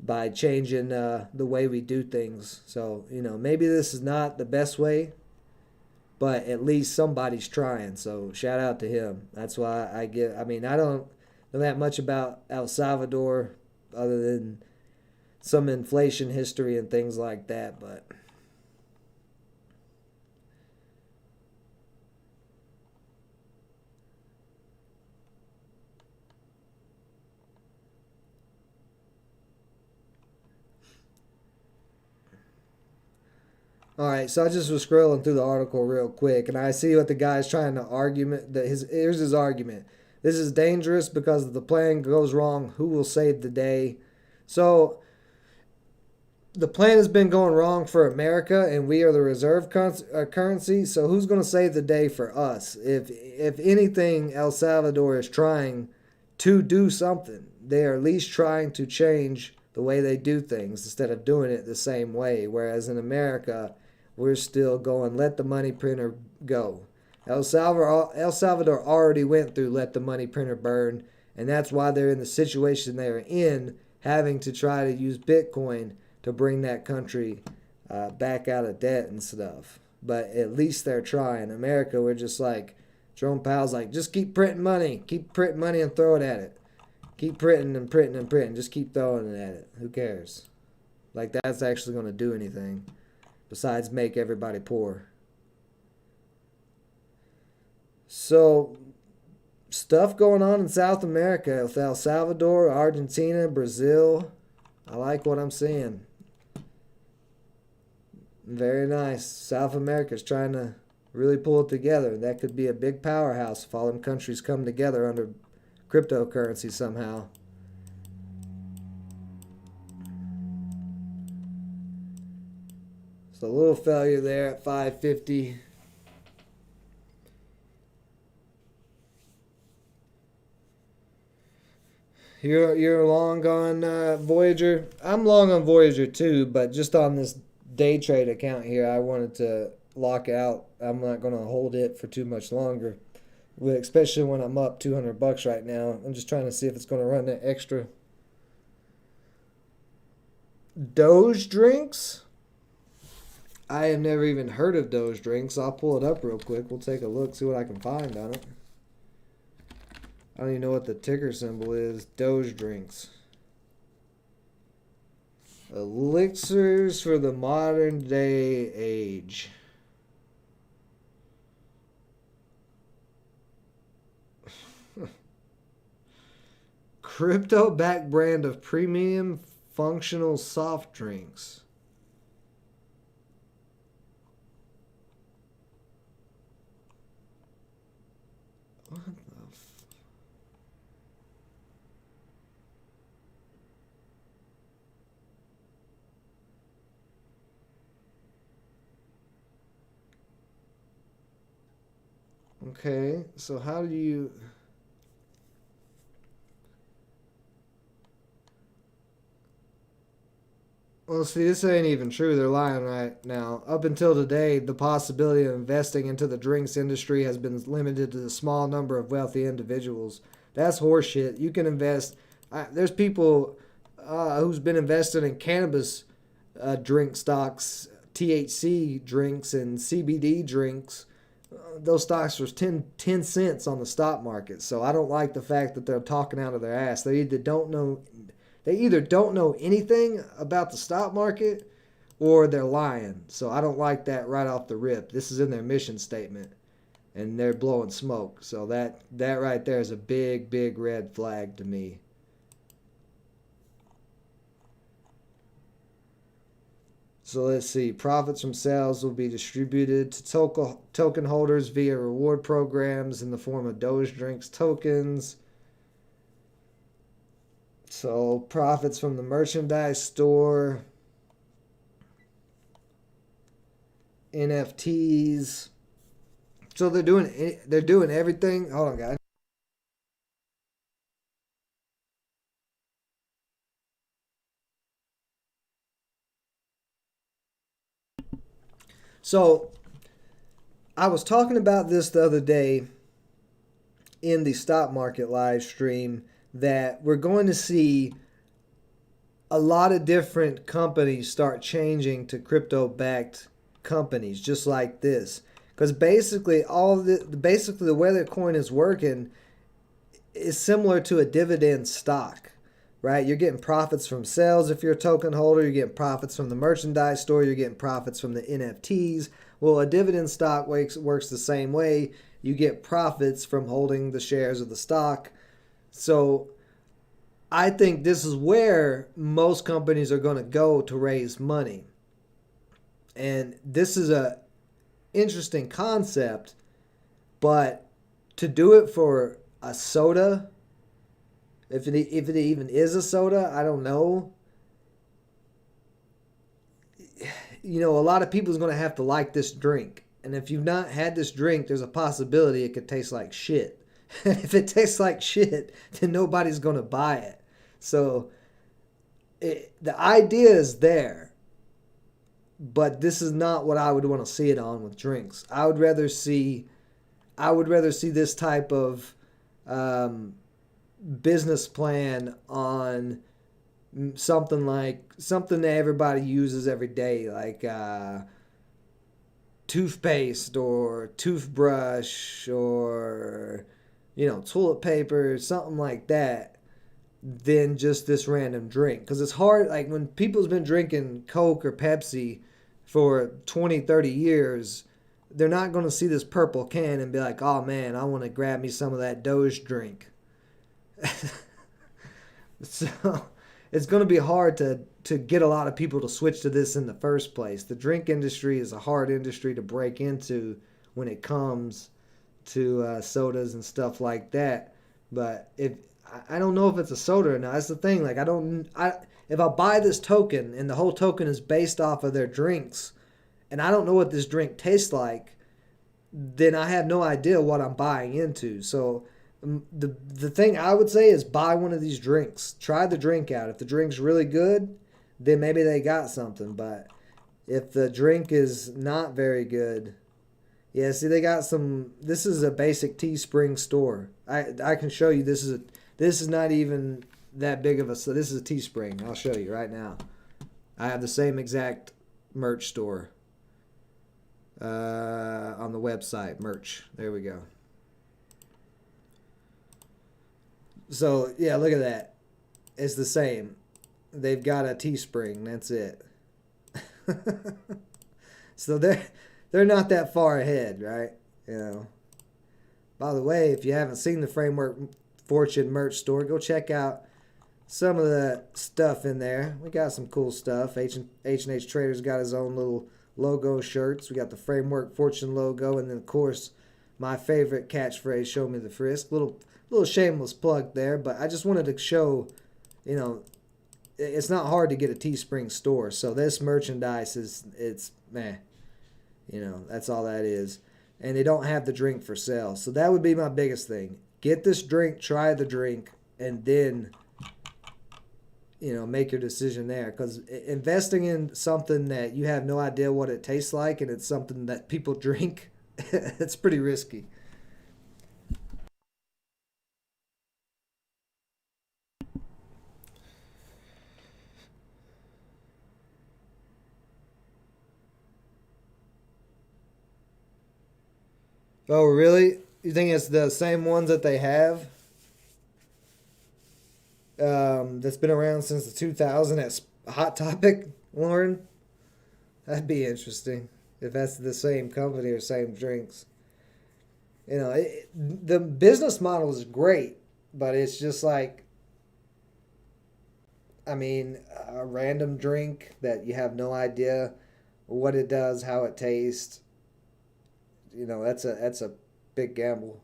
by changing the way we do things. So, maybe this is not the best way, but at least somebody's trying. So shout out to him. That's why I don't know that much about El Salvador other than some inflation history and things like that, but all right, so I just was scrolling through the article real quick, and I see what the guy's trying to argue. Here's his argument. This is dangerous because if the plan goes wrong, who will save the day? So the plan has been going wrong for America, and we are the reserve currency. So who's going to save the day for us? If anything, El Salvador is trying to do something. They are at least trying to change the way they do things instead of doing it the same way. Whereas in America, we're still going, let the money printer go. El Salvador already went through let the money printer burn, And that's why they're in the situation they're in, having to try to use Bitcoin to bring that country back out of debt and stuff. But at least they're trying. America, we're just like, Jerome Powell's like, just keep printing money. Keep printing money and throw it at it. Keep printing and printing and printing. Just keep throwing it at it. Who cares? Like, that's actually going to do anything besides make everybody poor. So, stuff going on in South America with El Salvador, Argentina, Brazil. I like what I'm seeing. Very nice. South America's trying to really pull it together. That could be a big powerhouse if all them countries come together under cryptocurrency somehow. So a little failure there at 550. You're long on Voyager. I'm long on Voyager too, but just on this day trade account here, I wanted to lock out. I'm not going to hold it for too much longer, especially when I'm up $200 right now. I'm just trying to see if it's going to run that extra. Doge drinks? I have never even heard of Doge drinks. I'll pull it up real quick. We'll take a look, see what I can find on it. I don't even know what the ticker symbol is. Doge drinks. Elixirs for the modern day age. Crypto-backed brand of premium functional soft drinks. What the Okay, so how do you... Well, see, this ain't even true. They're lying right now. Up until today, the possibility of investing into the drinks industry has been limited to the small number of wealthy individuals. That's horseshit. You can invest... there's people who's been invested in cannabis drink stocks, THC drinks, and CBD drinks. Those stocks were 10 cents on the stock market. So I don't like the fact that they're talking out of their ass. They either don't know anything about the stock market or they're lying. So I don't like that right off the rip. This is in their mission statement and they're blowing smoke. So that right there is a big red flag to me. So let's see. Profits from sales will be distributed to token holders via reward programs in the form of Doge Drinks tokens. So profits from the merchandise store, NFTs. So they're doing everything. Hold on, guys. So I was talking about this the other day in the stock market live stream that we're going to see a lot of different companies start changing to crypto-backed companies just like this. Because basically the way the coin is working is similar to a dividend stock, right? You're getting profits from sales if you're a token holder. You're getting profits from the merchandise store. You're getting profits from the NFTs. Well, a dividend stock works the same way. You get profits from holding the shares of the stock. So I think this is where most companies are going to go to raise money. And this is a interesting concept, but to do it for a soda, if it even is a soda, I don't know. You know, a lot of people is going to have to like this drink. And if you've not had this drink, there's a possibility it could taste like shit. If it tastes like shit, then nobody's going to buy it. So the idea is there, but this is not what I would want to see it on with drinks. I would rather see this type of business plan on something that everybody uses every day, like toothpaste or toothbrush or toilet paper, something like that, than just this random drink. Because it's hard, like when people's been drinking Coke or Pepsi for 20, 30 years, they're not going to see this purple can and be like, oh man, I want to grab me some of that Doge drink. So it's going to be hard to get a lot of people to switch to this in the first place. The drink industry is a hard industry to break into when it comes to sodas and stuff like that. But if I don't know if it's a soda or not. That's the thing. Like if I buy this token and the whole token is based off of their drinks, and I don't know what this drink tastes like, then I have no idea what I'm buying into. So the thing I would say is buy one of these drinks. Try the drink out. If the drink's really good, then maybe they got something. But if the drink is not very good, yeah, see they got some. This is a basic Teespring store. I can show you. This is not even that big of a. So this is a Teespring. I'll show you right now. I have the same exact merch store on the website. Merch. There we go. So yeah, look at that. It's the same. They've got a Teespring. That's it. So they're not that far ahead, right? By the way, if you haven't seen the Framework Fortune merch store, go check out some of the stuff in there. We got some cool stuff. H&H Trader's got his own little logo shirts. We got the Framework Fortune logo, and then of course my favorite catchphrase, "Show me the frisk." Little shameless plug there, but I just wanted to show, it's not hard to get a Teespring store. So this merchandise it's meh. That's all that is. And they don't have the drink for sale. So that would be my biggest thing. Get this drink, try the drink, and then make your decision there. Because investing in something that you have no idea what it tastes like and it's something that people drink, it's pretty risky. Oh, really? You think it's the same ones that they have? That's been around since the 2000 as Hot Topic, Lauren? That'd be interesting if that's the same company or same drinks. The business model is great, but it's just like, I mean, a random drink that you have no idea what it does, how it tastes. That's a big gamble.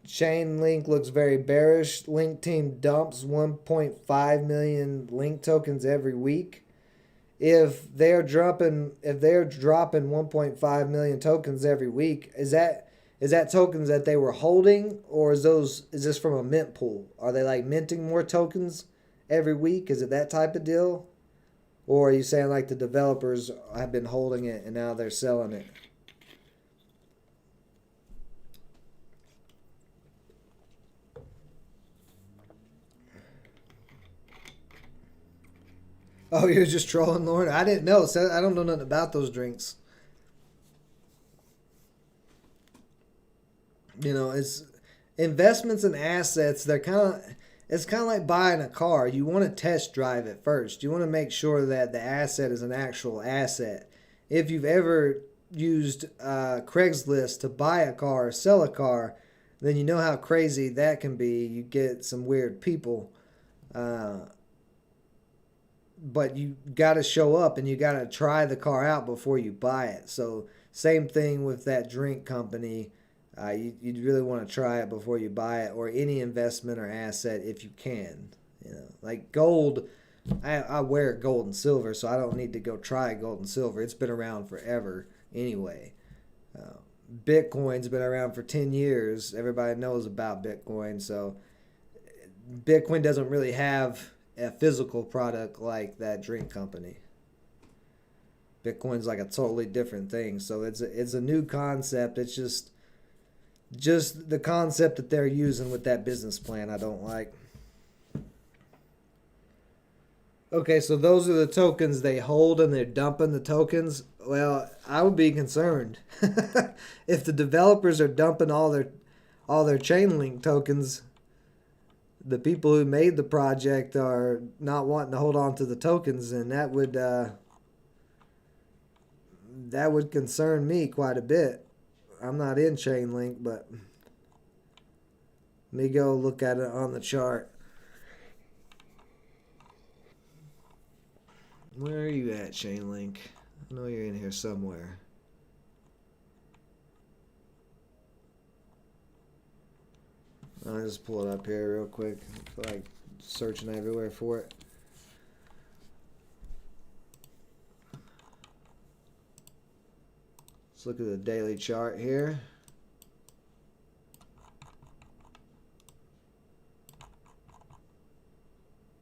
Chainlink looks very bearish. Link team dumps 1.5 million Link tokens every week. If they're dropping 1.5 million tokens every week, is that tokens that they were holding, or is this from a mint pool? Are they like minting more tokens every week? Is it that type of deal? Or are you saying like the developers have been holding it and now they're selling it? Oh, you're just trolling, Lauren? I didn't know. So I don't know nothing about those drinks. It's investments and assets. It's kind of like buying a car. You want to test drive it first. You want to make sure that the asset is an actual asset. If you've ever used Craigslist to buy a car or sell a car, then you know how crazy that can be. You get some weird people. But you got to show up and you got to try the car out before you buy it. So same thing with that drink company. You'd really want to try it before you buy it, or any investment or asset if you can. Like gold. I wear gold and silver, so I don't need to go try gold and silver. It's been around forever anyway. Bitcoin's been around for 10 years. Everybody knows about Bitcoin, so Bitcoin doesn't really have a physical product like that drink company. Bitcoin's like a totally different thing. So it's a new concept. It's just the concept that they're using with that business plan I don't like. Okay, so those are the tokens they hold and they're dumping the tokens. Well, I would be concerned if the developers are dumping all their Chainlink tokens. The people who made the project are not wanting to hold on to the tokens, and that would concern me quite a bit. I'm not in Chainlink, but let me go look at it on the chart. Where are you at, Chainlink? I know you're in here somewhere. I'll just pull it up here real quick. I feel like searching everywhere for it. Let's look at the daily chart here.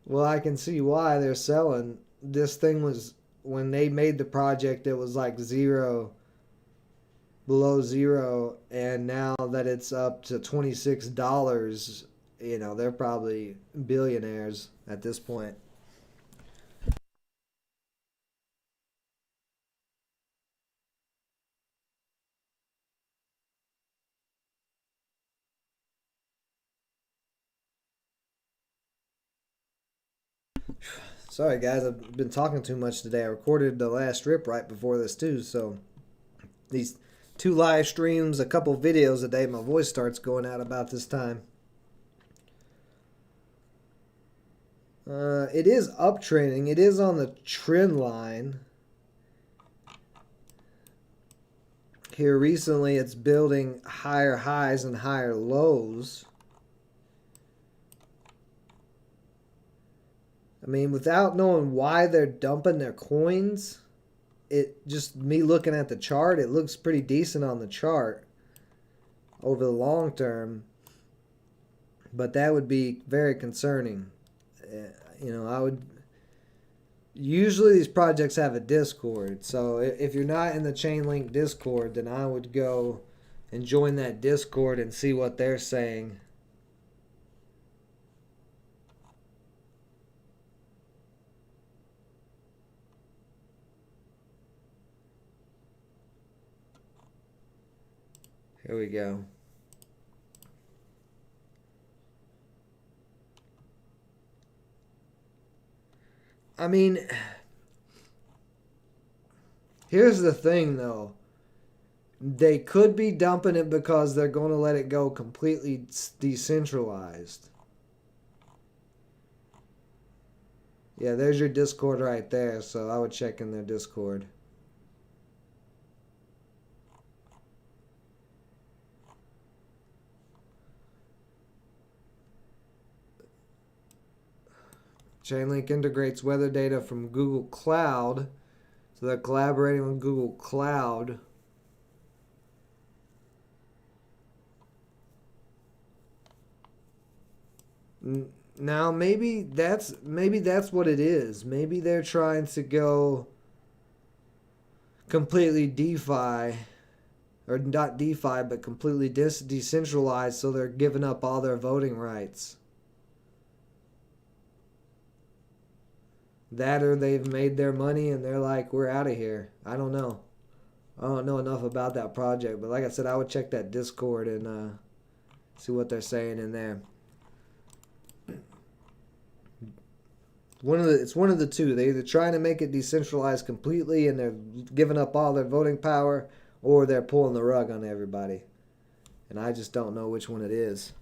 Well, I can see why they're selling. This thing was, when they made the project, it was like zero, below zero, and now that it's up to $26, they're probably billionaires at this point. Sorry guys, I've been talking too much today. I recorded the last rip right before this too, so these 2 live streams, a couple videos a day, my voice starts going out about this time. It is uptrending. It is on the trend line. Here recently it's building higher highs and higher lows. I mean, without knowing why they're dumping their coins, me looking at the chart, it looks pretty decent on the chart over the long term. But that would be very concerning. Usually these projects have a Discord. So if you're not in the Chainlink Discord, then I would go and join that Discord and see what they're saying. Here we go. I mean, here's the thing though. They could be dumping it because they're going to let it go completely decentralized. Yeah, there's your Discord right there, so I would check in their Discord. Chainlink integrates weather data from Google Cloud. So they're collaborating with Google Cloud. Now maybe that's what it is. Maybe they're trying to go completely DeFi, or not DeFi, but completely decentralized, so they're giving up all their voting rights. That, or they've made their money and they're like, we're out of here. I don't know. I don't know enough about that project, but like I said, I would check that Discord and see what they're saying in there. It's one of the two. They're either trying to make it decentralized completely and they're giving up all their voting power, or they're pulling the rug on everybody. And I just don't know which one it is.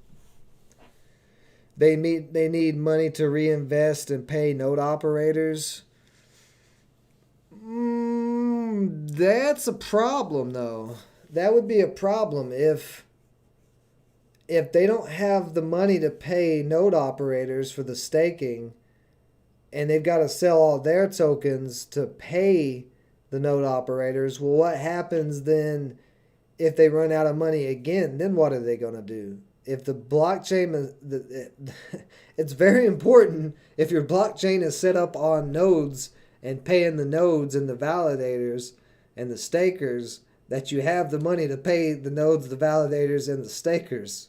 They need money to reinvest and pay node operators. That's a problem, though. That would be a problem if they don't have the money to pay node operators for the staking, and they've got to sell all their tokens to pay the node operators. Well, what happens then if they run out of money again? Then what are they going to do? If the blockchain, it's very important if your blockchain is set up on nodes and paying the nodes and the validators and the stakers, that you have the money to pay the nodes, the validators, and the stakers.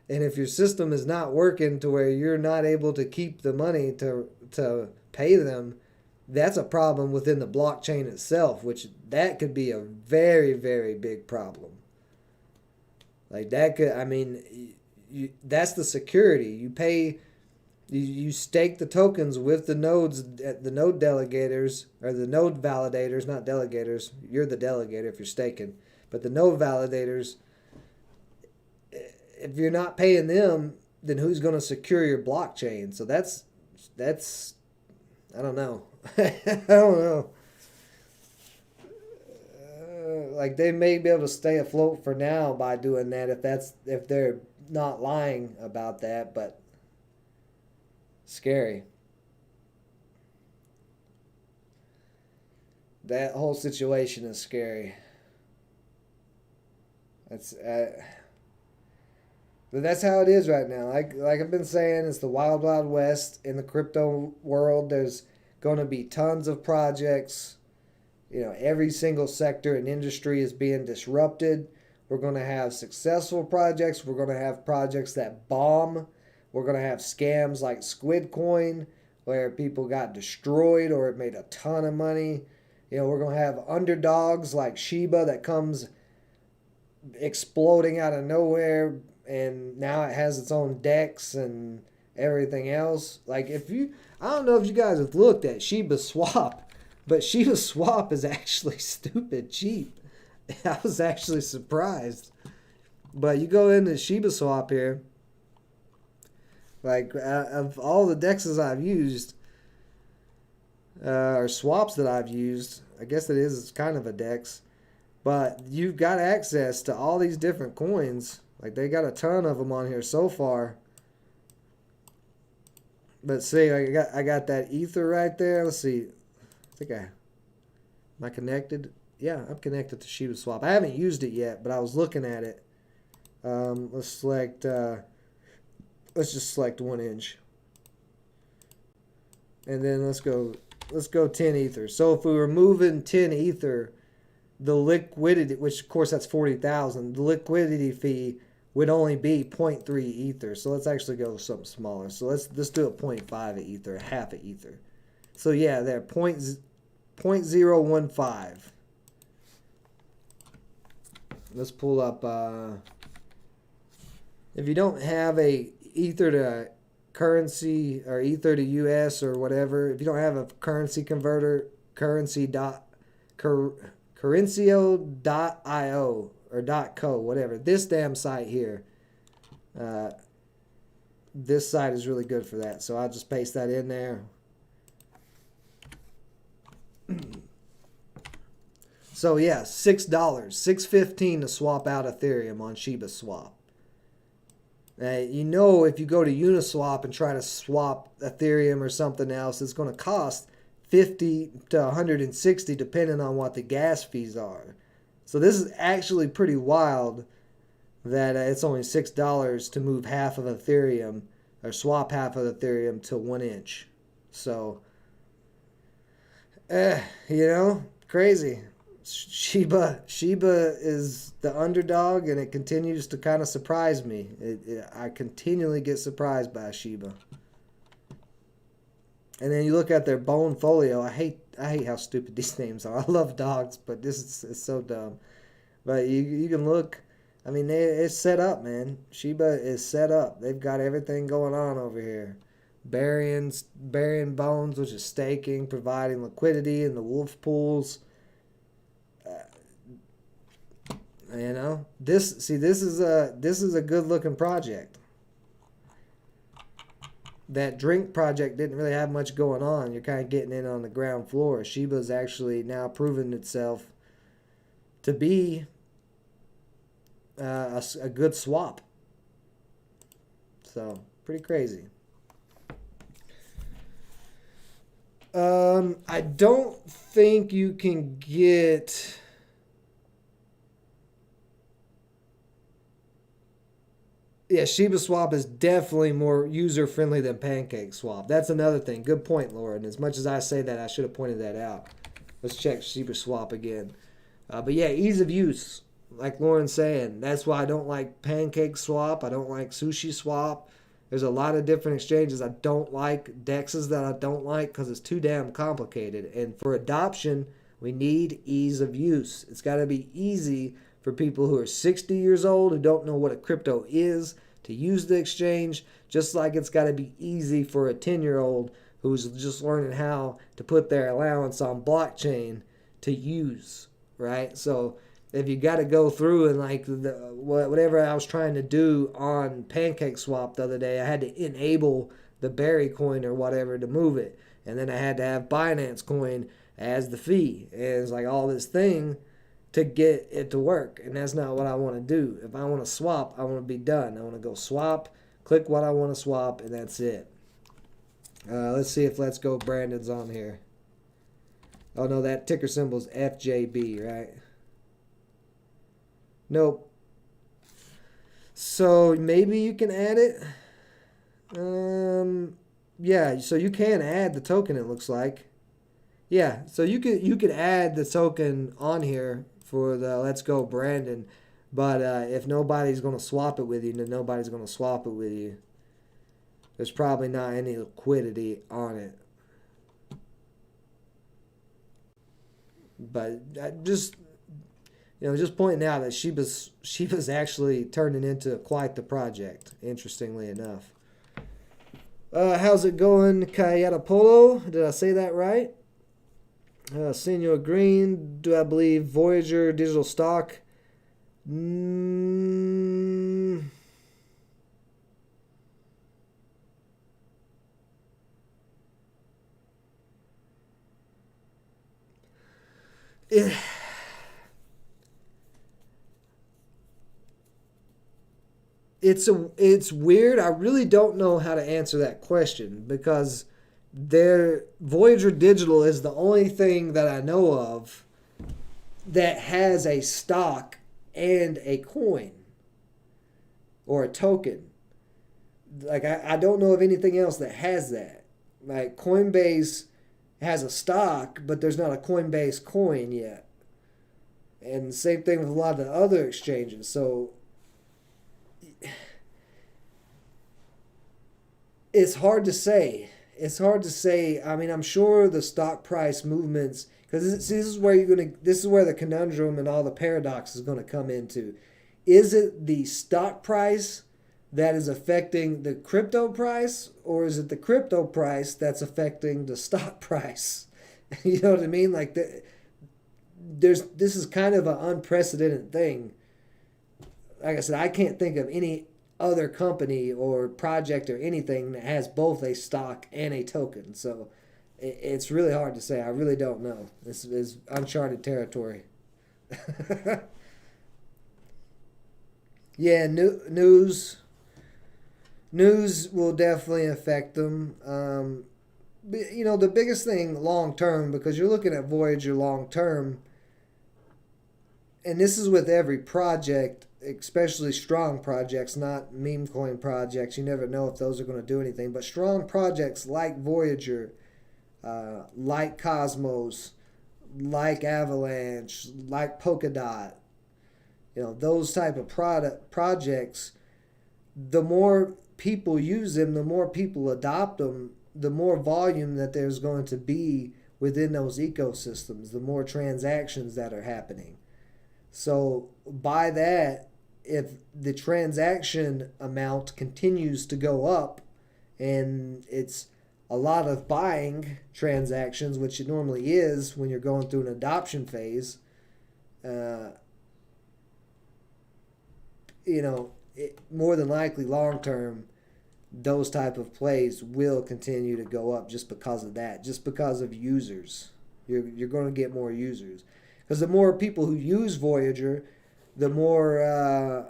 And if your system is not working to where you're not able to keep the money to pay them, that's a problem within the blockchain itself, which that could be a very, very big problem. Like that could, I mean, that's the security. You pay, you stake the tokens with the nodes, the node delegators, or the node validators, not delegators. You're the delegator if you're staking. But the node validators, if you're not paying them, then who's going to secure your blockchain? So that's I don't know. I don't know. Like they may be able to stay afloat for now by doing that if they're not lying about that, but scary. That whole situation is scary. But that's how it is right now. Like I've been saying, it's the wild, wild west in the crypto world. There's going to be tons of projects. You know, every single sector and industry is being disrupted. We're going to have successful projects. We're going to have projects that bomb. We're going to have scams like Squid Coin, where people got destroyed or it made a ton of money. You know, we're going to have underdogs like Shiba that comes exploding out of nowhere, and now it has its own DEX and everything else. Like I don't know if you guys have looked at Shiba Swap, but Shiba Swap is actually stupid cheap. I was actually surprised. But you go into Shiba Swap here, like of all the DEXs I've used, or swaps that I've used, I guess it's kind of a DEX, but you've got access to all these different coins. Like they got a ton of them on here so far. But see, I got that Ether right there. Let's see. Am I connected? Yeah, I'm connected to Shiba Swap. I haven't used it yet, but I was looking at it. Let's just select 1 inch. And then let's go 10 Ether. So if we were moving 10 Ether, the liquidity, which of course that's 40,000, the liquidity fee would only be 0.3 Ether. So let's actually go with something smaller. So let's do a 0.5 of Ether, half of Ether. So yeah, there, 0.015. Let's pull up, if you don't have a Ether to currency or Ether to US or whatever, if you don't have a currency converter, Currencio.io or .co, whatever, this damn site here, this site is really good for that. So I'll just paste that in there. So yeah, $6, $6.15 to swap out Ethereum on Shiba Swap. You know, if you go to Uniswap and try to swap Ethereum or something else, it's going to cost 50 to 160 depending on what the gas fees are. So this is actually pretty wild that it's only $6 to move half of Ethereum or swap half of Ethereum to 1 inch. So, you know, crazy. Shiba is the underdog, and it continues to kind of surprise me. I continually get surprised by Shiba. And then you look at their bone folio. I hate how stupid these names are. I love dogs, but this is so dumb. But you can look. I mean, it's set up, man. Shiba is set up. They've got everything going on over here. Burying bones, which is staking, providing liquidity in the wolf pools. You know, this is a good looking project. That drink project didn't really have much going on. You're kind of getting in on the ground floor. Shiba's actually now proven itself to be a good swap. So pretty crazy. I don't think you can get Yeah, Shiba Swap is definitely more user friendly than Pancake Swap. That's another thing. Good point, Lauren. As much as I say that, I should have pointed that out. Let's check Shiba Swap again. But yeah, ease of use. Like Lauren's saying, that's why I don't like Pancake Swap. I don't like Sushi Swap. There's a lot of different exchanges I don't like, dexes that I don't like because it's too damn complicated. And for adoption, we need ease of use. It's got to be easy for people who are 60 years old who don't know what a crypto is to use the exchange, just like it's got to be easy for a 10-year-old who's just learning how to put their allowance on blockchain to use, right? So if you got to go through and like whatever I was trying to do on Pancake Swap the other day, I had to enable the Berry coin or whatever to move it. And then I had to have Binance coin as the fee. And it's like all this thing to get it to work. And that's not what I want to do. If I want to swap, I want to be done. I want to go swap, click what I want to swap, and that's it. Let's see if Let's Go Brandon's on here. Oh no, that ticker symbol is FJB, right? Nope. So maybe you can add it. Yeah, so you can add the token, it looks like. Yeah, so you could add the token on here for the Let's Go Brandon, but if nobody's going to swap it with you, then nobody's going to swap it with you. There's probably not any liquidity on it. But just pointing out that Shiba's actually turning into quite the project, interestingly enough. How's it going, Kayata Polo? Did I say that right? Senor Green, do I believe Voyager digital stock? It's weird. I really don't know how to answer that question because Voyager Digital is the only thing that I know of that has a stock and a coin or a token. Like I don't know of anything else that has that. Like Coinbase has a stock, but there's not a Coinbase coin yet. And the same thing with a lot of the other exchanges. So it's hard to say. I mean, I'm sure the stock price movements, because this is where the conundrum and all the paradox is going to come into. Is it the stock price that is affecting the crypto price, or is it the crypto price that's affecting the stock price? You know what I mean? Like this is kind of an unprecedented thing. Like I said, I can't think of any other company or project or anything that has both a stock and a token. So it's really hard to say. I really don't know. This is uncharted territory. Yeah, news will definitely affect them. The biggest thing long term, because you're looking at Voyager long term, and this is with every project, especially strong projects, not meme coin projects. You never know if those are going to do anything. But strong projects like Voyager, like Cosmos, like Avalanche, like Polkadot, those type of projects, the more people use them, the more people adopt them, the more volume that there's going to be within those ecosystems, the more transactions that are happening. So by that, if the transaction amount continues to go up and it's a lot of buying transactions, which it normally is when you're going through an adoption phase, more than likely long term, those type of plays will continue to go up just because of that, just because of users. You're going to get more users. Because the more people who use Voyager, the more,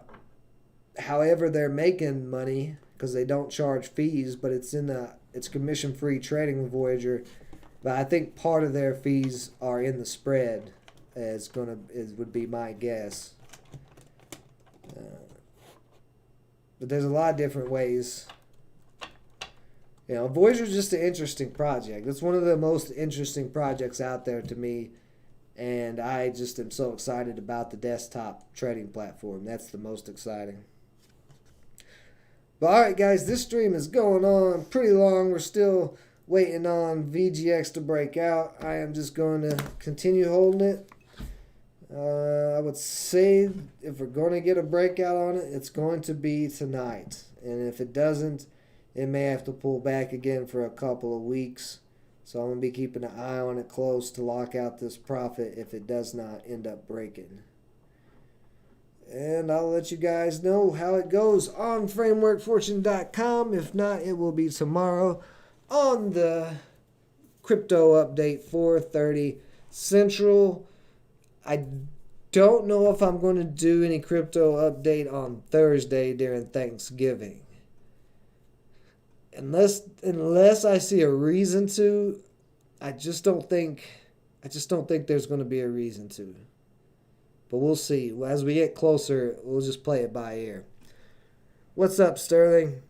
however they're making money, because they don't charge fees, but it's commission-free trading with Voyager. But I think part of their fees are in the spread, would be my guess. But there's a lot of different ways. You know, Voyager's just an interesting project. It's one of the most interesting projects out there to me. And I just am so excited about the desktop trading platform. That's the most exciting. But alright guys, this stream is going on pretty long. We're still waiting on VGX to break out. I am just going to continue holding it. I would say if we're going to get a breakout on it, it's going to be tonight. And if it doesn't, it may have to pull back again for a couple of weeks. So I'm going to be keeping an eye on it close to lock out this profit if it does not end up breaking. And I'll let you guys know how it goes on frameworkfortune.com. If not, it will be tomorrow on the crypto update, 4:30 Central. I don't know if I'm going to do any crypto update on Thursday during Thanksgiving. Unless I see a reason to, I just don't think there's going to be a reason to. But we'll see. As we get closer, we'll just play it by ear. What's up, Sterling?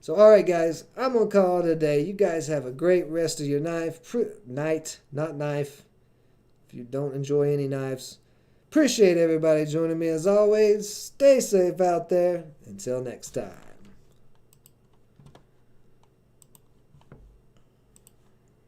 So, alright guys, I'm going to call it a day. You guys have a great rest of your night, not knife. If you don't enjoy any knives. Appreciate everybody joining me as always. Stay safe out there. Until next time.